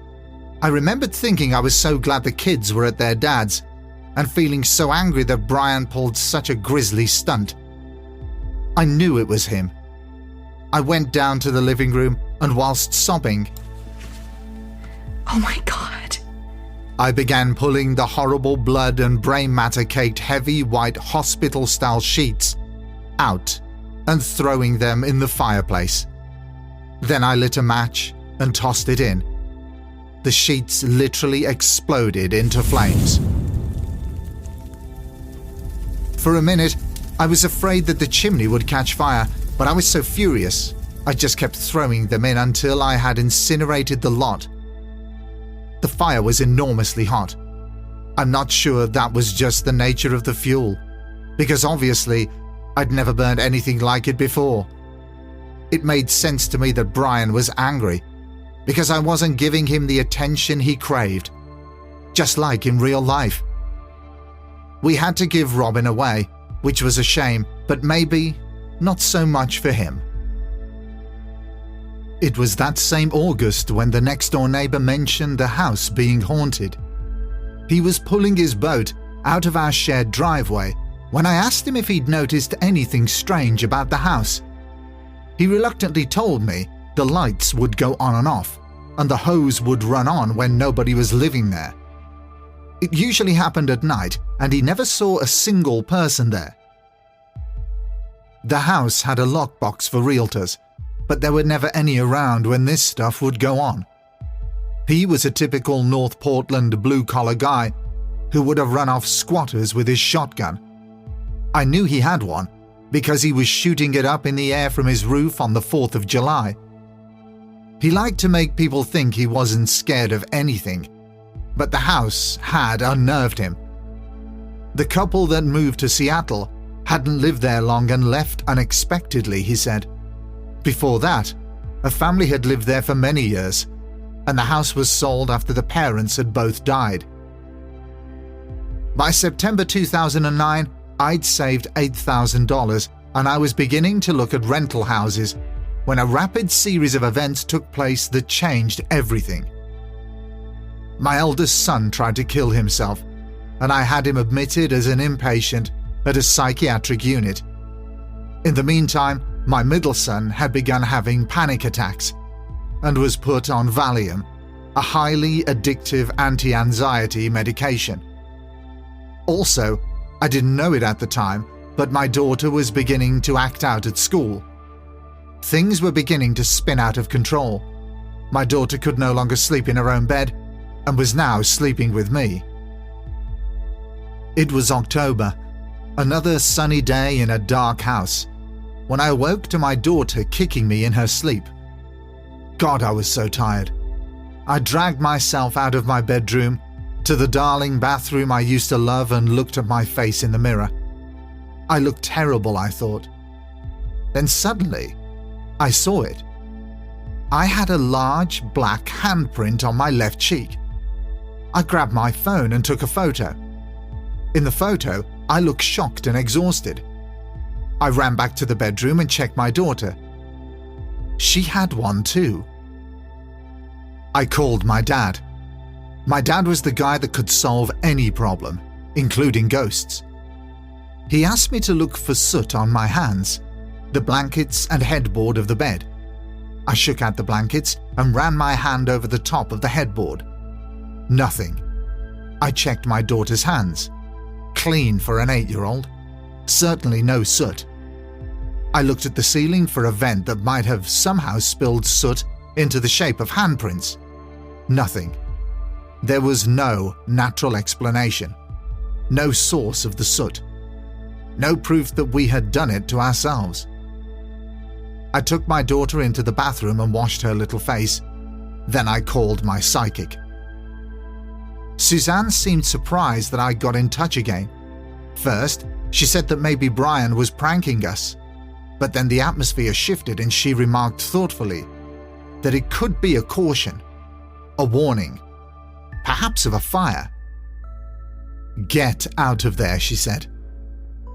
I remembered thinking I was so glad the kids were at their dad's, and feeling so angry that Brian pulled such a grisly stunt. I knew it was him. I went down to the living room, and whilst sobbing, Oh my God. I began pulling the horrible blood and brain matter-caked heavy white hospital-style sheets out and throwing them in the fireplace. Then I lit a match and tossed it in. The sheets literally exploded into flames. For a minute, I was afraid that the chimney would catch fire, but I was so furious, I just kept throwing them in until I had incinerated the lot. The fire was enormously hot. I'm not sure that was just the nature of the fuel, because obviously I'd never burned anything like it before. It made sense to me that Brian was angry, because I wasn't giving him the attention he craved, just like in real life. We had to give Robin away, which was a shame, but maybe not so much for him. It was that same August when the next-door neighbor mentioned the house being haunted. He was pulling his boat out of our shared driveway when I asked him if he'd noticed anything strange about the house. He reluctantly told me the lights would go on and off, and the hose would run on when nobody was living there. It usually happened at night, and he never saw a single person there. The house had a lockbox for realtors, but there were never any around when this stuff would go on. He was a typical North Portland blue-collar guy who would have run off squatters with his shotgun. I knew he had one because he was shooting it up in the air from his roof on the 4th of July. He liked to make people think he wasn't scared of anything, but the house had unnerved him. The couple that moved to Seattle hadn't lived there long and left unexpectedly, he said. Before that, a family had lived there for many years, and the house was sold after the parents had both died. By September 2009, I'd saved $8,000, and I was beginning to look at rental houses when a rapid series of events took place that changed everything. My eldest son tried to kill himself, and I had him admitted as an inpatient at a psychiatric unit. In the meantime, my middle son had begun having panic attacks and was put on Valium, a highly addictive anti-anxiety medication. Also, I didn't know it at the time, but my daughter was beginning to act out at school. Things were beginning to spin out of control. My daughter could no longer sleep in her own bed and was now sleeping with me. It was October, another sunny day in a dark house, when I awoke to my daughter kicking me in her sleep. God, I was so tired. I dragged myself out of my bedroom to the darling bathroom I used to love and looked at my face in the mirror. I looked terrible, I thought. Then suddenly, I saw it. I had a large black handprint on my left cheek. I grabbed my phone and took a photo. In the photo, I looked shocked and exhausted. I ran back to the bedroom and checked my daughter. She had one too. I called my dad. My dad was the guy that could solve any problem, including ghosts. He asked me to look for soot on my hands, the blankets and headboard of the bed. I shook out the blankets and ran my hand over the top of the headboard. Nothing. I checked my daughter's hands. Clean for an 8-year-old. Certainly no soot. I looked at the ceiling for a vent that might have somehow spilled soot into the shape of handprints. Nothing. There was no natural explanation. no source of the soot. No proof that we had done it to ourselves. I took my daughter into the bathroom and washed her little face. Then I called my psychic. Suzanne seemed surprised that I got in touch again. First, she said that maybe Brian was pranking us, but then the atmosphere shifted and she remarked thoughtfully that it could be a caution, a warning, perhaps of a fire. "Get out of there," she said.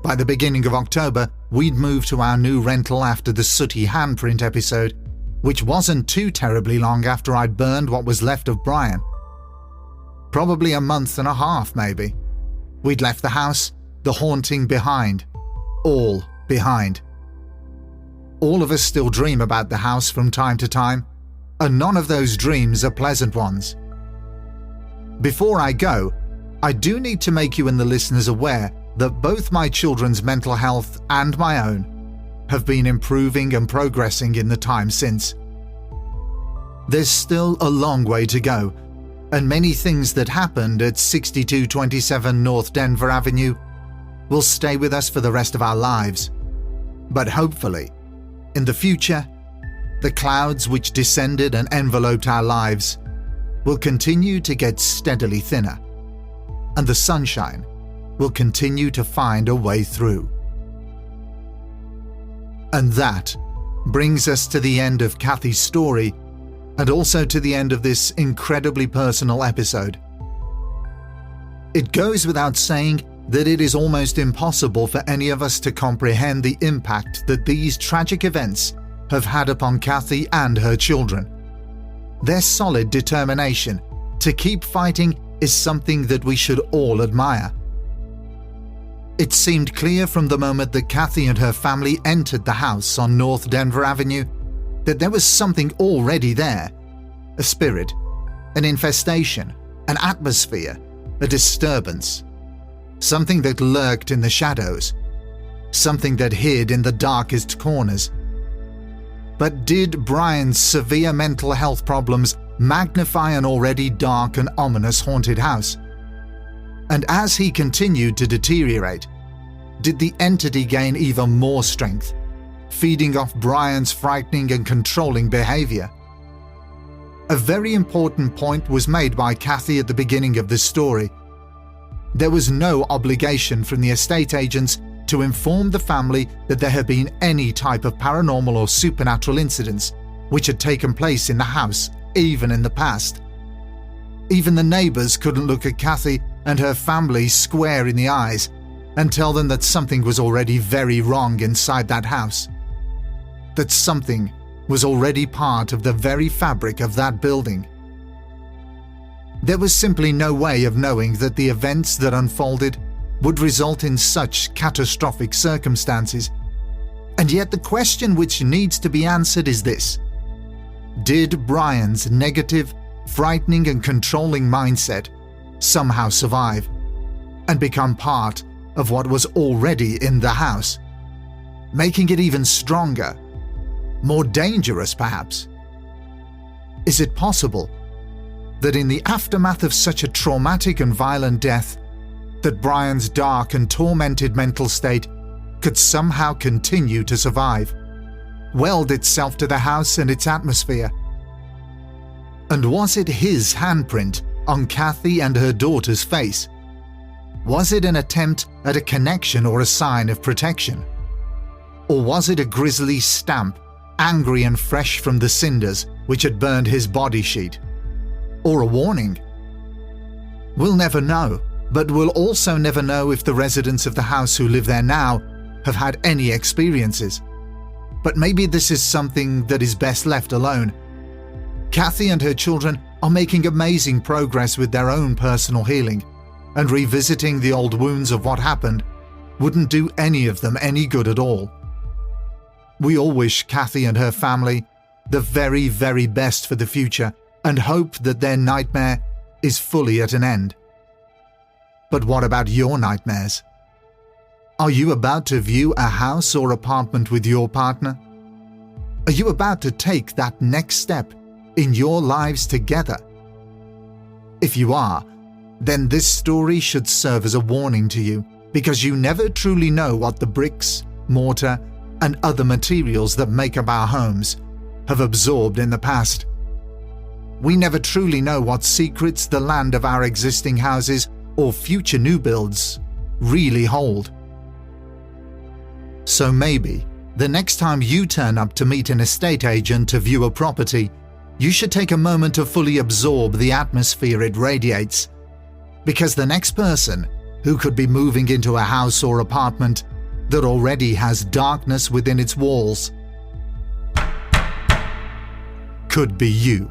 By the beginning of October, we'd moved to our new rental after the sooty handprint episode, which wasn't too terribly long after I'd burned what was left of Brian. Probably a month and a half, maybe. We'd left the house, the haunting behind. All behind. All of us still dream about the house from time to time, and none of those dreams are pleasant ones. Before I go, I do need to make you and the listeners aware that both my children's mental health and my own have been improving and progressing in the time since. There's still a long way to go, and many things that happened at 6227 North Denver Avenue will stay with us for the rest of our lives. But hopefully, in the future, the clouds which descended and enveloped our lives will continue to get steadily thinner, and the sunshine will continue to find a way through. And that brings us to the end of Cathy's story, and also to the end of this incredibly personal episode. It goes without saying that it is almost impossible for any of us to comprehend the impact that these tragic events have had upon Cathy and her children. Their solid determination to keep fighting is something that we should all admire. It seemed clear from the moment that Cathy and her family entered the house on North Denver Avenue that there was something already there, a spirit, an infestation, an atmosphere, a disturbance, something that lurked in the shadows, something that hid in the darkest corners. But did Brian's severe mental health problems magnify an already dark and ominous haunted house? And as he continued to deteriorate, did the entity gain even more strength, feeding off Brian's frightening and controlling behavior? A very important point was made by Cathy at the beginning of this story. There was no obligation from the estate agents to inform the family that there had been any type of paranormal or supernatural incidents which had taken place in the house, even in the past. Even the neighbors couldn't look at Cathy and her family square in the eyes and tell them that something was already very wrong inside that house. That something was already part of the very fabric of that building. There was simply no way of knowing that the events that unfolded would result in such catastrophic circumstances. And yet the question which needs to be answered is this: did Brian's negative, frightening and controlling mindset somehow survive and become part of what was already in the house, making it even stronger, more dangerous perhaps? Is it possible that in the aftermath of such a traumatic and violent death, that Brian's dark and tormented mental state could somehow continue to survive, weld itself to the house and its atmosphere? And was it his handprint on Cathy and her daughter's face? Was it an attempt at a connection or a sign of protection? Or was it a grisly stamp, angry and fresh from the cinders which had burned his body sheet? Or a warning? We'll never know, but we'll also never know if the residents of the house who live there now have had any experiences. But maybe this is something that is best left alone. Cathy and her children are making amazing progress with their own personal healing, and revisiting the old wounds of what happened wouldn't do any of them any good at all. We all wish Cathy and her family the very, very best for the future and hope that their nightmare is fully at an end. But what about your nightmares? Are you about to view a house or apartment with your partner? Are you about to take that next step in your lives together? If you are, then this story should serve as a warning to you, because you never truly know what the bricks, mortar, and other materials that make up our homes have absorbed in the past. We never truly know what secrets the land of our existing houses or future new builds really hold. So maybe, the next time you turn up to meet an estate agent to view a property, you should take a moment to fully absorb the atmosphere it radiates. Because the next person who could be moving into a house or apartment that already has darkness within its walls could be you.